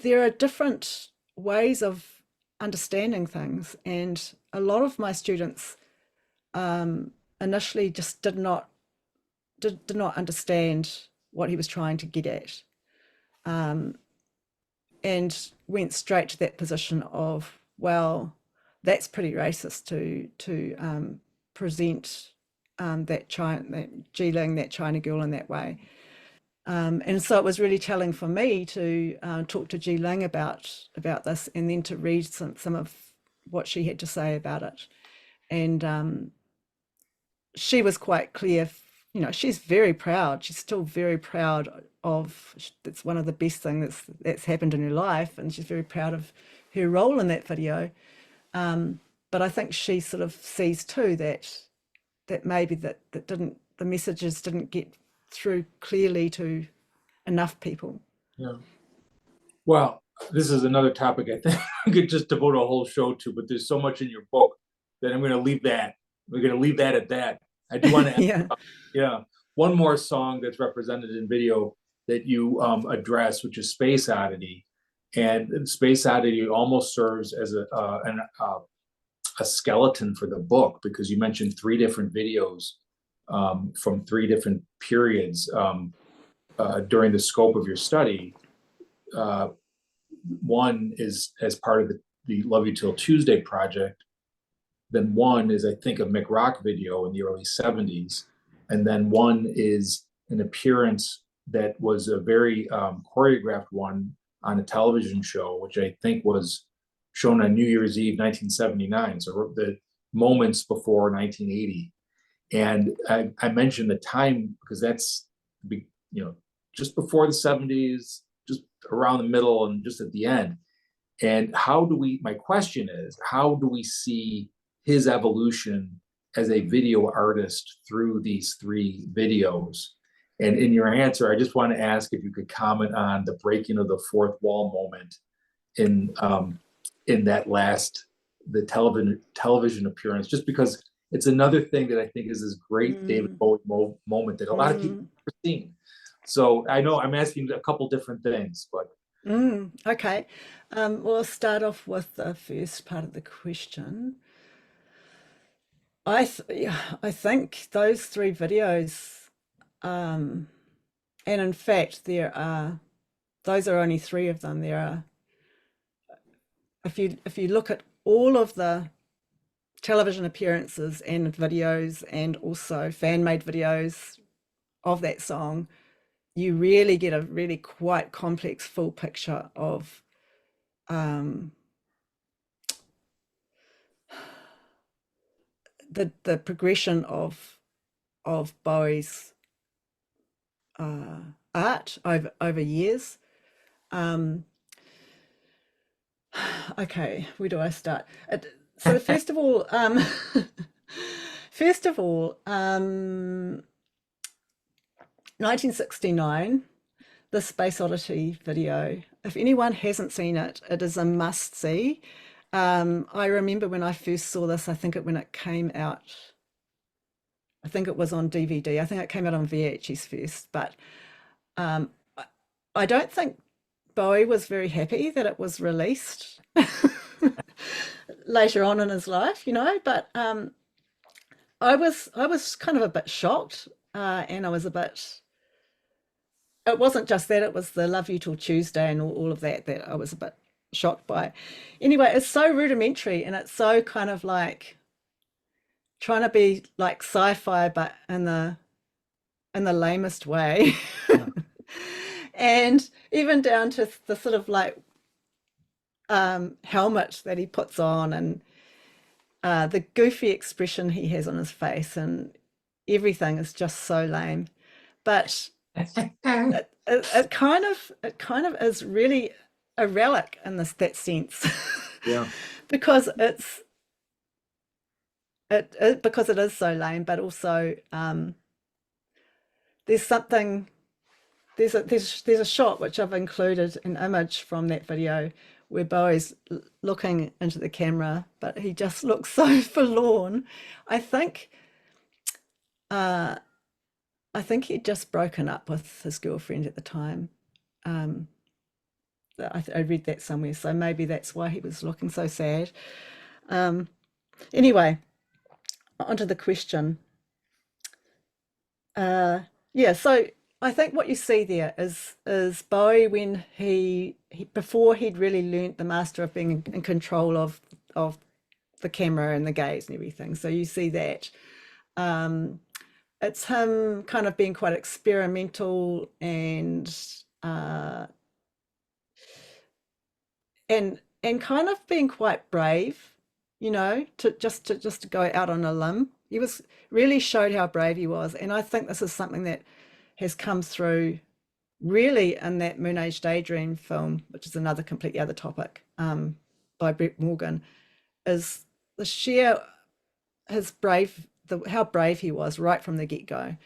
There are different ways of understanding things, and a lot of my students initially just did not understand what he was trying to get at, and went straight to that position of, well, that's pretty racist to present that Jiling, that China Girl, in that way. And so it was really telling for me to talk to Jiling about this, and then to read some of what she had to say about it. And she was quite clear. She's very proud. She's still very proud of. It's one of the best things that's happened in her life, and she's very proud of her role in that video. but I think she sort of sees too that maybe that didn't the messages didn't get through clearly to enough people. Yeah. Well, this is another topic I think we could just devote a whole show to, but there's so much in your book that I'm going to leave that. We're going to leave that at that. I do want to ask, Yeah. yeah, one more song that's represented in video that you address, which is Space Oddity. And Space Oddity almost serves as a skeleton for the book because you mentioned three different videos from three different periods during the scope of your study. One is as part of the Love You Till Tuesday project. Then one is, I think, a McRock video in the early 70s. And then one is an appearance that was a very choreographed one on a television show, which I think was shown on New Year's Eve, 1979. So the moments before 1980. And I mentioned the time because that's, just before the 70s, just around the middle and just at the end. And my question is, how do we see his evolution as a video artist through these three videos? And in your answer, I just want to ask if you could comment on the breaking of the fourth wall moment in that the television appearance, just because it's another thing that I think is this great David Bowie moment that a lot of people have seen. So I know I'm asking a couple different things, but Okay. We'll start off with the first part of the question. I think those three videos, and in fact, those are only three of them. There are, if you look at all of the television appearances and videos and also fan-made videos of that song, you really get a really quite complex full picture of the progression of Bowie's art over years. Okay, where do I start? So first of all, 1969, the Space Oddity video. If anyone hasn't seen it, it is a must see. I remember when I first saw this, when it came out, I think it was on DVD. I think it came out on VHS first, but I don't think Bowie was very happy that it was released later on in his life, but I was kind of a bit shocked, and I was a bit. It wasn't just that; it was the Love You Till Tuesday and all of that I was a bit shocked by. Anyway, it's so rudimentary and it's so kind of like trying to be like sci-fi, but in the lamest way. yeah. And even down to the sort of like helmet that he puts on and the goofy expression he has on his face, and everything is just so lame. But it kind of is really a relic in that sense. Yeah. Because because it is so lame, but also there's a shot which I've included an image from that video where Bowie's looking into the camera, but he just looks so forlorn. I think he'd just broken up with his girlfriend at the time. I read that somewhere, so maybe that's why he was looking so sad. Anyway, onto the question. Yeah, so I think what you see there is Bowie when he before he'd really learnt the master of being in control of the camera and the gaze and everything. So you see that. It's him kind of being quite experimental and kind of being quite brave, to go out on a limb. He was really showed how brave he was, and I think this is something that has come through really in that Moon Age Daydream film, which is another completely other topic, by Brett Morgan, is the sheer his how brave he was right from the get-go.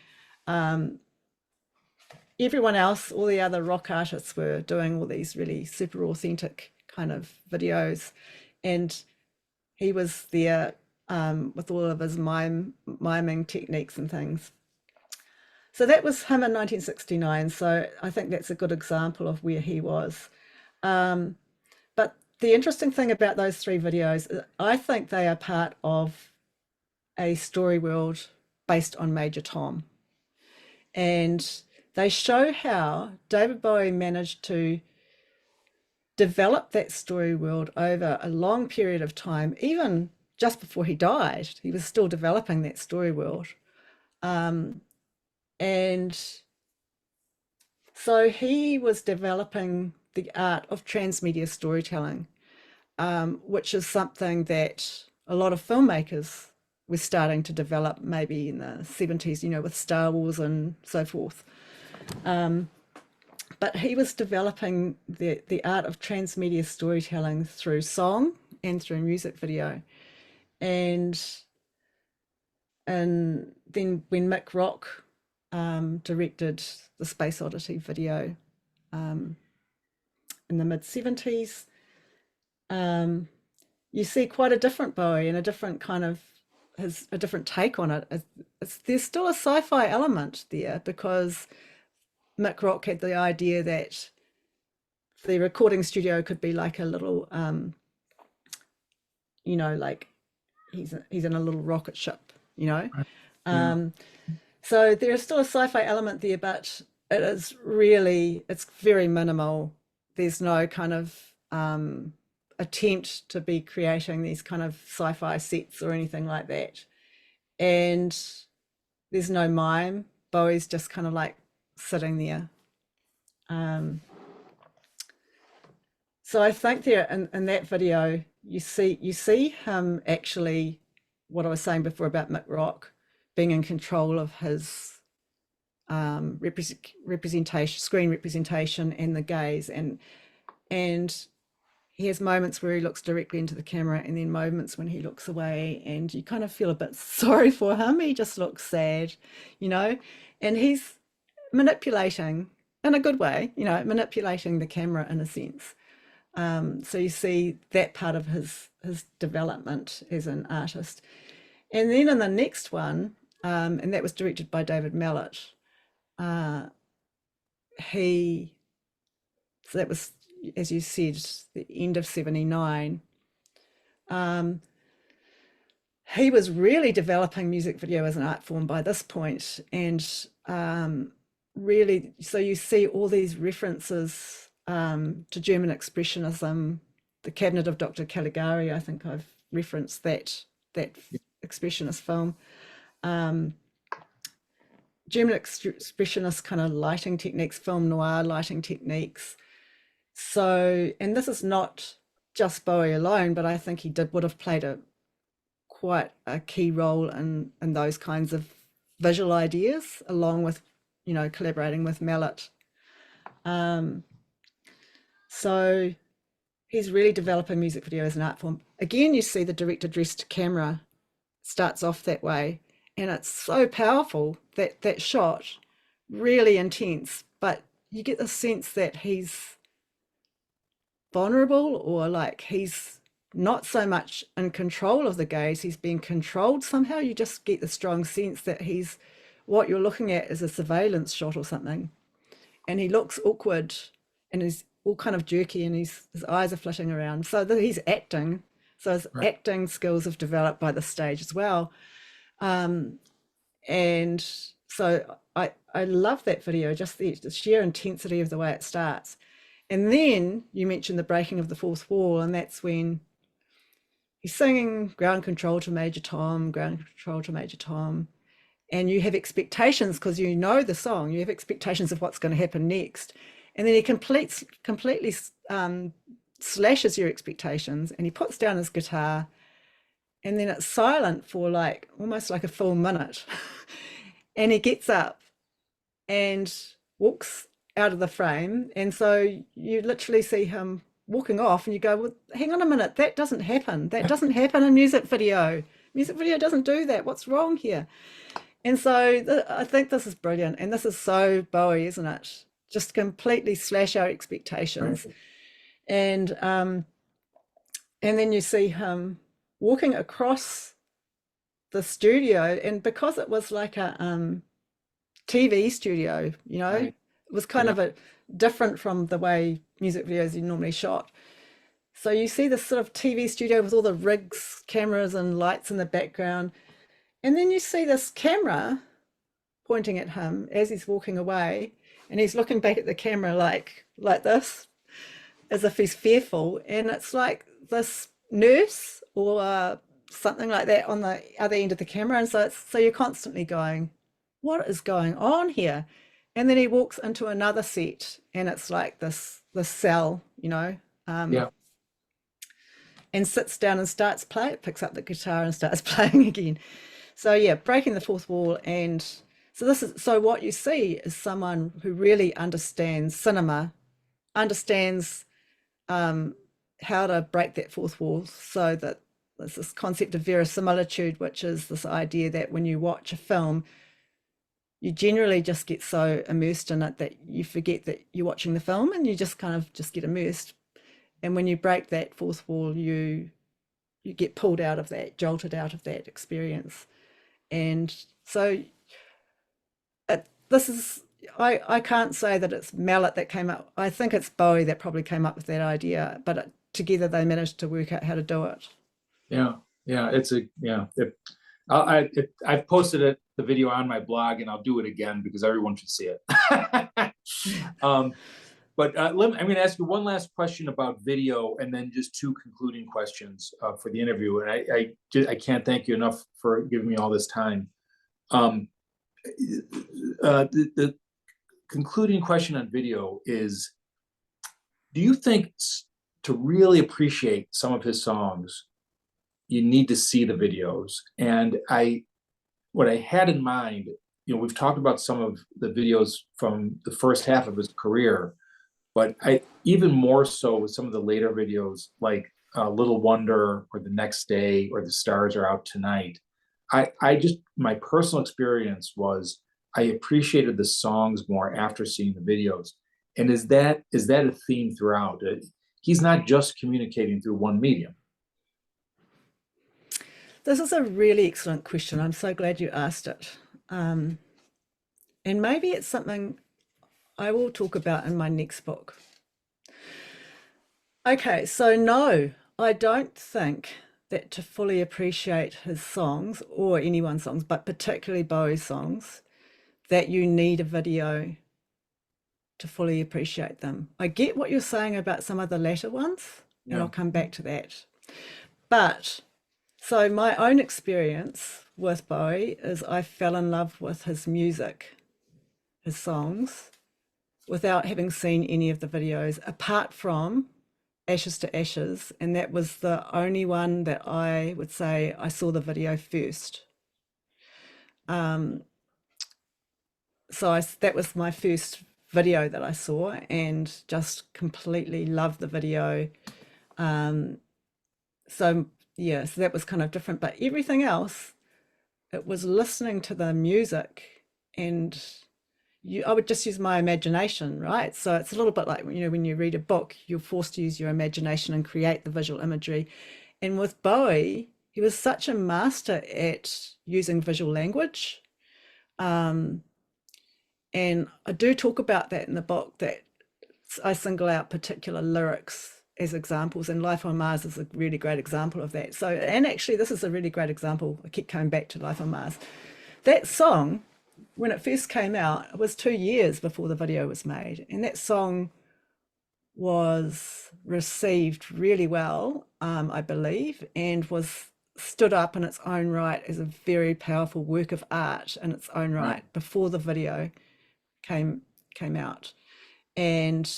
Everyone else, all the other rock artists were doing all these really super authentic kind of videos, and he was there with all of his miming techniques and things. So that was him in 1969. So I think that's a good example of where he was. But the interesting thing about those three videos, I think they are part of a story world based on Major Tom. And they show how David Bowie managed to develop that story world over a long period of time, even just before he died. He was still developing that story world. And so he was developing the art of transmedia storytelling, which is something that a lot of filmmakers were starting to develop maybe in the 70s, with Star Wars and so forth. But he was developing the art of transmedia storytelling through song and through music video. And then when Mick Rock directed the Space Oddity video in the mid-70s, you see quite a different Bowie and a different kind of a different take on it. There's still a sci-fi element there, because Mick Rock had the idea that the recording studio could be like a little, like he's in a little rocket ship, So there's still a sci-fi element there, but it's very minimal. There's no kind of attempt to be creating these kind of sci-fi sets or anything like that. And there's no mime. Bowie's just kind of like sitting there. So I think there in that video, you see him actually, what I was saying before about Mick Rock, being in control of his representation, screen representation, and the gaze, and he has moments where he looks directly into the camera, and then moments when he looks away, and you kind of feel a bit sorry for him. He just looks sad, and he's manipulating in a good way, manipulating the camera in a sense. So you see that part of his development as an artist. And then in the next one, and that was directed by David Mallet, so that was, as you said, the end of 79. He was really developing music video as an art form by this point, and really, so you see all these references to German Expressionism, the Cabinet of Dr. Caligari. I think I've referenced that Expressionist film. German Expressionist kind of lighting techniques, film noir lighting techniques. So, and this is not just Bowie alone, but I think he would have played quite a key role in those kinds of visual ideas, along with, collaborating with Mallet. So he's really developing music video as an art form. Again, you see the direct address to camera starts off that way, and it's so powerful, that shot, really intense, but you get the sense that he's vulnerable, or like he's not so much in control of the gaze, he's being controlled somehow. You just get the strong sense that what you're looking at is a surveillance shot or something, and he looks awkward, and he's all kind of jerky, and his eyes are flitting around. So he's acting. So his acting skills have developed by the stage as well. And so I love that video, just the sheer intensity of the way it starts. And then you mentioned the breaking of the fourth wall, and that's when he's singing ground control to Major Tom, ground control to Major Tom. And you have expectations, because you know the song, you have expectations of what's going to happen next. And then he completely slashes your expectations, and he puts down his guitar, and then it's silent for almost like a full minute. And he gets up and walks out of the frame. And so you literally see him walking off, and you go, well, hang on a minute, that doesn't happen. That doesn't happen in music video. Music video doesn't do that. What's wrong here? And so I think this is brilliant. And this is so Bowie, isn't it? Just completely slash our expectations. Right. And then you see him walking across the studio. And because it was like a TV studio, Right. it was kind Yeah. of a different from the way music videos are normally shot. So you see this sort of TV studio with all the rigs, cameras, and lights in the background. And then you see this camera pointing at him as he's walking away, and he's looking back at the camera like this, as if he's fearful. And it's like this nurse or something like that on the other end of the camera. And so you're constantly going, what is going on here? And then he walks into another set, and it's like this cell, Yeah. and sits down and starts playing, picks up the guitar and starts playing again. So yeah, breaking the fourth wall. And so what you see is someone who really understands cinema, understands how to break that fourth wall, so that there's this concept of verisimilitude, which is this idea that when you watch a film, you generally just get so immersed in it that you forget that you're watching the film, and you just kind of just get immersed. And when you break that fourth wall, you get pulled out of that, jolted out of that experience. And so this is, I can't say that it's Mallet that came up. I think it's Bowie that probably came up with that idea, but together they managed to work out how to do it. Yeah. Yeah. I've posted the video on my blog, and I'll do it again because everyone should see it. But I'm going to ask you one last question about video, and then just two concluding questions for the interview. And I can't thank you enough for giving me all this time. The concluding question on video is: do you think to really appreciate some of his songs, you need to see the videos? And what I had in mind, we've talked about some of the videos from the first half of his career, but even more so with some of the later videos, like Little Wonder or The Next Day or The Stars Are Out Tonight. My personal experience was I appreciated the songs more after seeing the videos. And is that a theme throughout? He's not just communicating through one medium. This is a really excellent question. I'm so glad you asked it. And maybe it's something I will talk about in my next book. Okay, so no, I don't think that to fully appreciate his songs, or anyone's songs, but particularly Bowie's songs, that you need a video to fully appreciate them. I get what you're saying about some of the latter ones, and I'll come back to that. But so my own experience with Bowie is I fell in love with his music, his songs, without having seen any of the videos, apart from Ashes to Ashes. And that was the only one that I would say I saw the video first. That was my first video that I saw, and just completely loved the video. So that was kind of different, but everything else, it was listening to the music, and I would just use my imagination, right? So it's a little bit like, when you read a book, you're forced to use your imagination and create the visual imagery. And with Bowie, he was such a master at using visual language. And I do talk about that in the book, that I single out particular lyrics as examples, and Life on Mars is a really great example of that. So, and actually this is a really great example. I keep coming back to Life on Mars. That song, when it first came out, it was 2 years before the video was made, and that song was received really well, I believe, and was stood up in its own right as a very powerful work of art in its own right before the video came out. And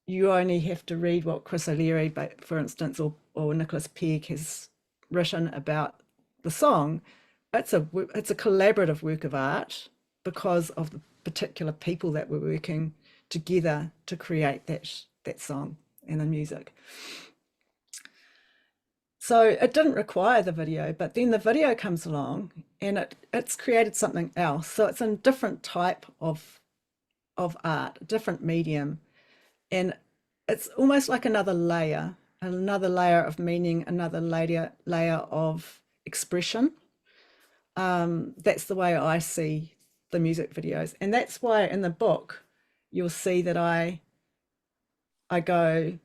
you only have to read what Chris O'Leary, for instance, or Nicholas Pegg has written about the song. It's a collaborative work of art because of the particular people that were working together to create that song. and the music. So it didn't require the video, but then the video comes along and it's created something else. So it's a different type of art, a different medium. And it's almost like another layer of meaning, another layer of expression. That's the way I see the music videos. And that's why in the book, you'll see that I go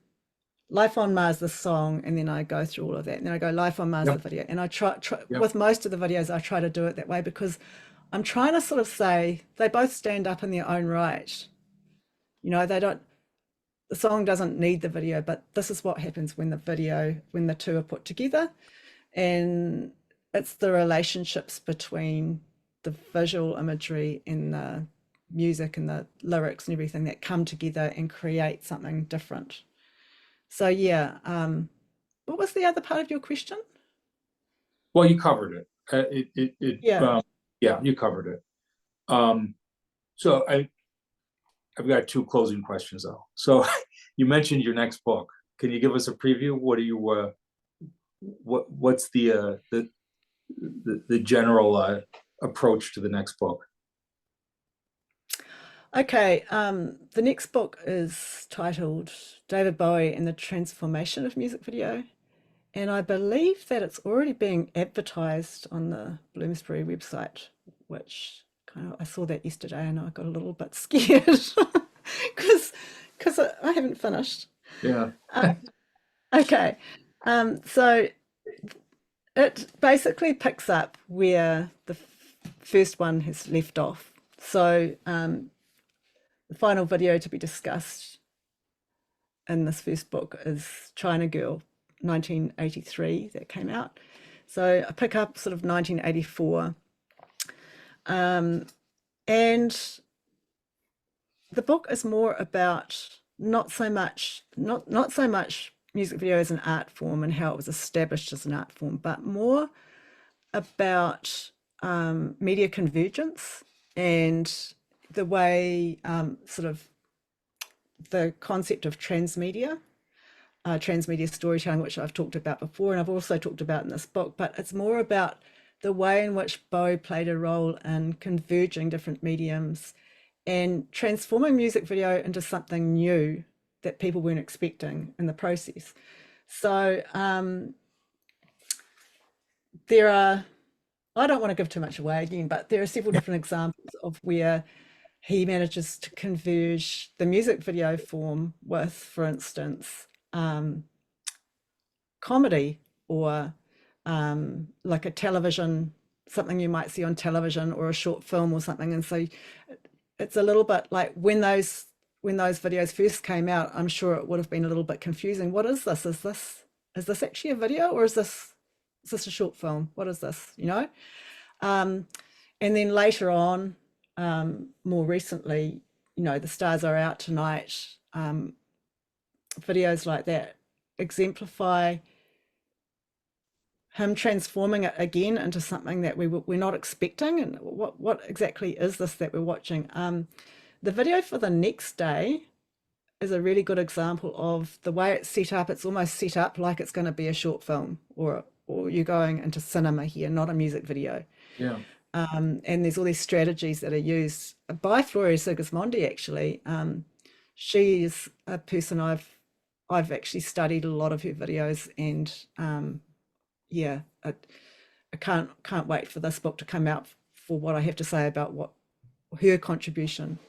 Life on Mars, the song, and then I go through all of that. And then I go Life on Mars, the video. And I try with most of the videos, I try to do it that way because I'm trying to sort of say they both stand up in their own right. You know, the song doesn't need the video, but this is what happens when the two are put together. And it's the relationships between the visual imagery and the music and the lyrics and everything that come together and create something different. So yeah, what was the other part of your question? Well, you covered it. Yeah. You covered it. So I've got two closing questions though. So you mentioned your next book. Can you give us a preview? What are you? What's the general approach to the next book? Okay, the next book is titled David Bowie and the Transformation of Music Video. And I believe that it's already being advertised on the Bloomsbury website, which I saw that yesterday and I got a little bit scared because I haven't finished. Yeah. Okay, so it basically picks up where the first one has left off. So the final video to be discussed in this first book is China Girl, 1983, that came out. So I pick up sort of 1984. And the book is more about not so much music video as an art form and how it was established as an art form, but more about media convergence and the way sort of the concept of transmedia storytelling, which I've talked about before, and I've also talked about in this book, but it's more about the way in which Bowie played a role in converging different mediums and transforming music video into something new that people weren't expecting in the process. So there are, I don't want to give too much away again, but there are several different examples of where he manages to converge the music video form with, for instance, comedy or like a television, something you might see on television or a short film or something. And so it's a little bit like when those videos first came out, I'm sure it would have been a little bit confusing. What is this? Is this actually a video, or is this a short film? What is this, you know? And then later on, more recently, you know, The Stars Are Out Tonight, videos like that exemplify him transforming it again into something that we're not expecting. And what exactly is this that we're watching? The video for The Next Day is a really good example of the way it's set up. It's almost set up like it's going to be a short film, or you're going into cinema here, not a music video. Yeah. And there's all these strategies that are used by Floria Sigismondi, actually. She's a person I've actually studied a lot of her videos, and yeah, I can't wait for this book to come out for what I have to say about what her contribution.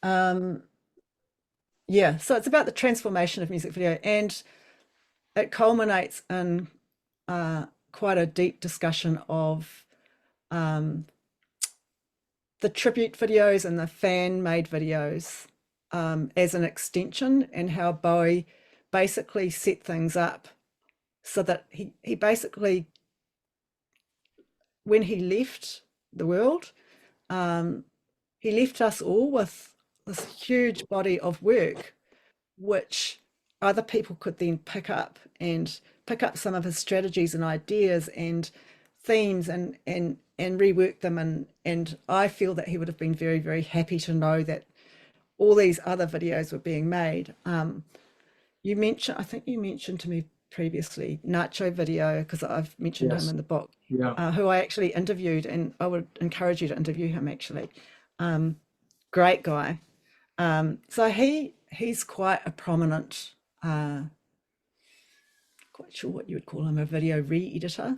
Yeah, so it's about the transformation of music video, and it culminates in quite a deep discussion of the tribute videos and the fan-made videos as an extension, and how Bowie basically set things up so that he basically, when he left the world, he left us all with this huge body of work, which other people could then pick up some of his strategies and ideas and themes and rework them. And I feel that he would have been very, very happy to know that all these other videos were being made. You mentioned, I think you mentioned to me previously, Nacho Video, because I've mentioned him Yes. in the book, Yeah. who I actually interviewed, and I would encourage you to interview him actually. Great guy. So he's quite a prominent, quite sure what you would call him, a video re-editor.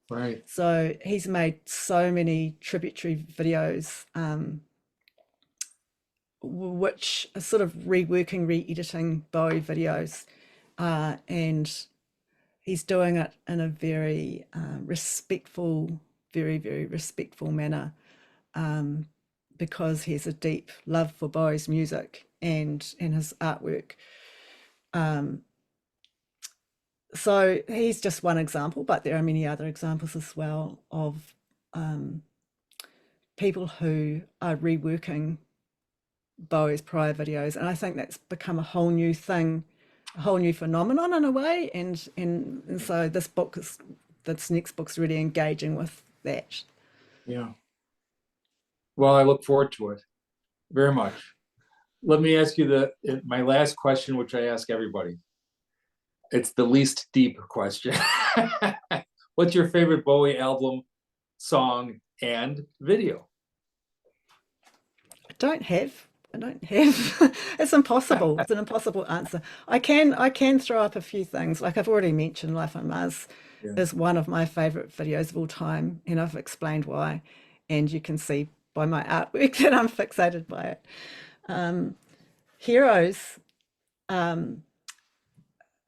Right. So he's made so many tributary videos, which are sort of reworking, re-editing Bowie videos, and he's doing it in a very respectful, very, very respectful manner, because he has a deep love for Bowie's music and his artwork. So he's just one example, but there are many other examples as well of people who are reworking Bowie's prior videos, and I think that's become a whole new thing, a whole new phenomenon in a way. And so this next book's really engaging with that. Yeah. Well, I look forward to it very much. Let me ask you my last question, which I ask everybody. It's the least deep question. What's your favorite Bowie album, song, and video? I don't have it's impossible. It's an impossible answer. I can throw up a few things. Like I've already mentioned, Life on Mars Yeah. is one of my favorite videos of all time, and I've explained why. And you can see by my artwork that I'm fixated by it. Heroes,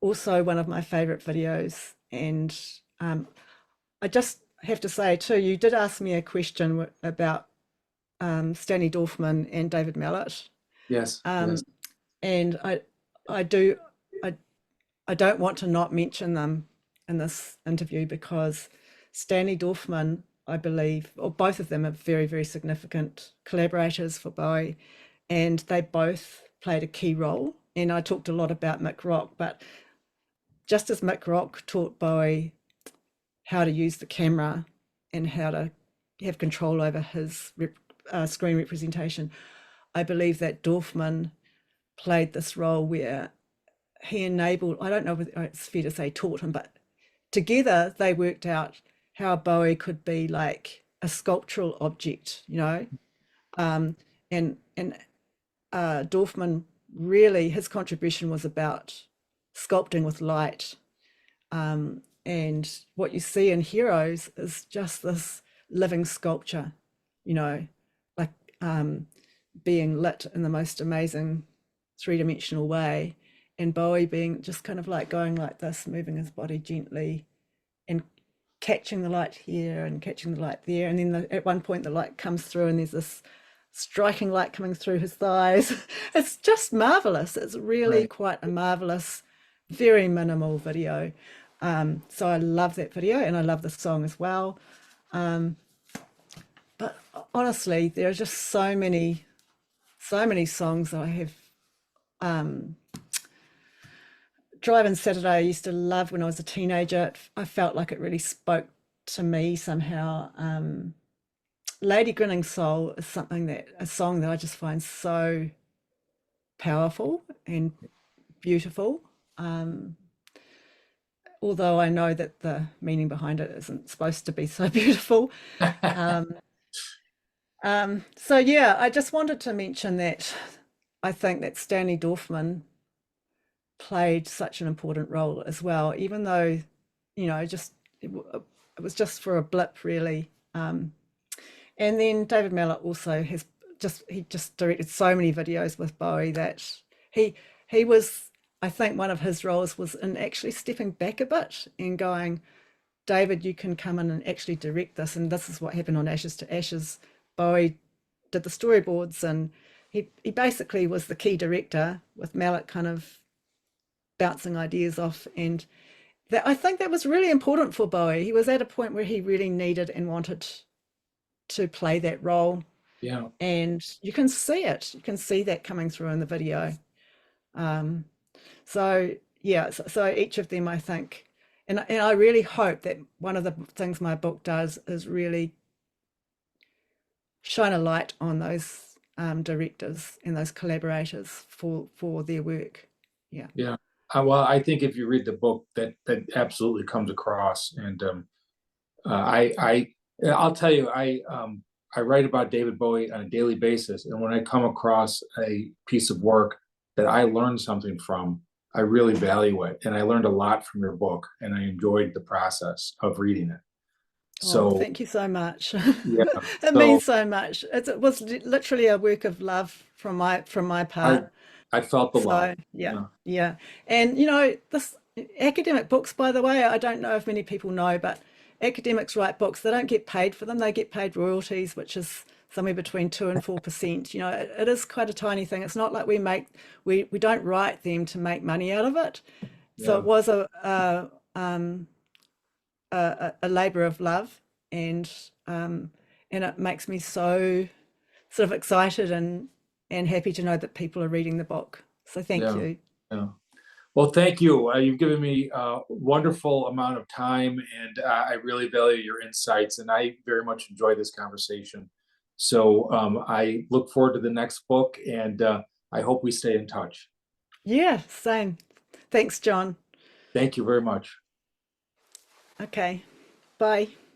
also one of my favorite videos. And I just have to say too, you did ask me a question about Stanley Dorfman and David Mallet. Yes. Um, Yes. and I do I I don't want to not mention them in this interview because Stanley Dorfman, I believe, or both of them are very, very significant collaborators for Bowie, and they both played a key role. And I talked a lot about Mick Rock, but just as Mick Rock taught Bowie how to use the camera and how to have control over his screen representation, I believe that Dorfman played this role where he enabled, I don't know if it's fair to say taught him, but together they worked out how Bowie could be like a sculptural object, you know. And Dorfman really, his contribution was about sculpting with light. And what you see in Heroes is just this living sculpture, you know, like being lit in the most amazing three-dimensional way, and Bowie being just kind of like going like this, moving his body gently and catching the light here and catching the light there. And then at one point the light comes through and there's this striking light coming through his thighs. It's just marvelous. It's really Right. quite a marvelous, very minimal video. So I love that video and I love the song as well. But honestly, there are just so many songs that I have. Driving Saturday, I used to love when I was a teenager. I felt like it really spoke to me somehow. Lady Grinning Soul is a song that I just find so powerful and beautiful. Although I know that the meaning behind it isn't supposed to be so beautiful. So yeah, I just wanted to mention that I think that Stanley Dorfman played such an important role as well, even though, you know, it was just for a blip really. And then David Mallet also he just directed so many videos with Bowie that he was, I think one of his roles was in actually stepping back a bit and going, David, you can come in and actually direct this. And this is what happened on Ashes to Ashes. Bowie did the storyboards and he basically was the key director with Mallet kind of bouncing ideas off. And that, I think that was really important for Bowie. He was at a point where he really needed and wanted to play that role. Yeah. And you can see it. You can see that coming through in the video. So yeah, so each of them, I think, and I really hope that one of the things my book does is really shine a light on those directors and those collaborators for their work. Yeah. Yeah. Well, I think if you read the book, that absolutely comes across. And I'll tell you, I write about David Bowie on a daily basis, and when I come across a piece of work that I learned something from, I really value it. And I learned a lot from your book, and I enjoyed the process of reading it. Oh, So thank you so much. yeah, It so means so much. It was literally a work of love from my I part. I felt the love. So yeah, Yeah, yeah. And this academic books, by the way, I don't know if many people know, but academics write books. They don't get paid for them. They get paid royalties, which is somewhere between 2 and 4%. It is quite a tiny thing. It's not like we don't write them to make money out of it. So yeah, it was a labor of love, and it makes me so sort of excited and happy to know that people are reading the book. So thank yeah, you. yeah. Well, thank you. You've given me a wonderful amount of time, and I really value your insights, and I very much enjoy this conversation. So I look forward to the next book, and I hope we stay in touch. Yeah, same. Thanks, John. Thank you very much. Okay, bye.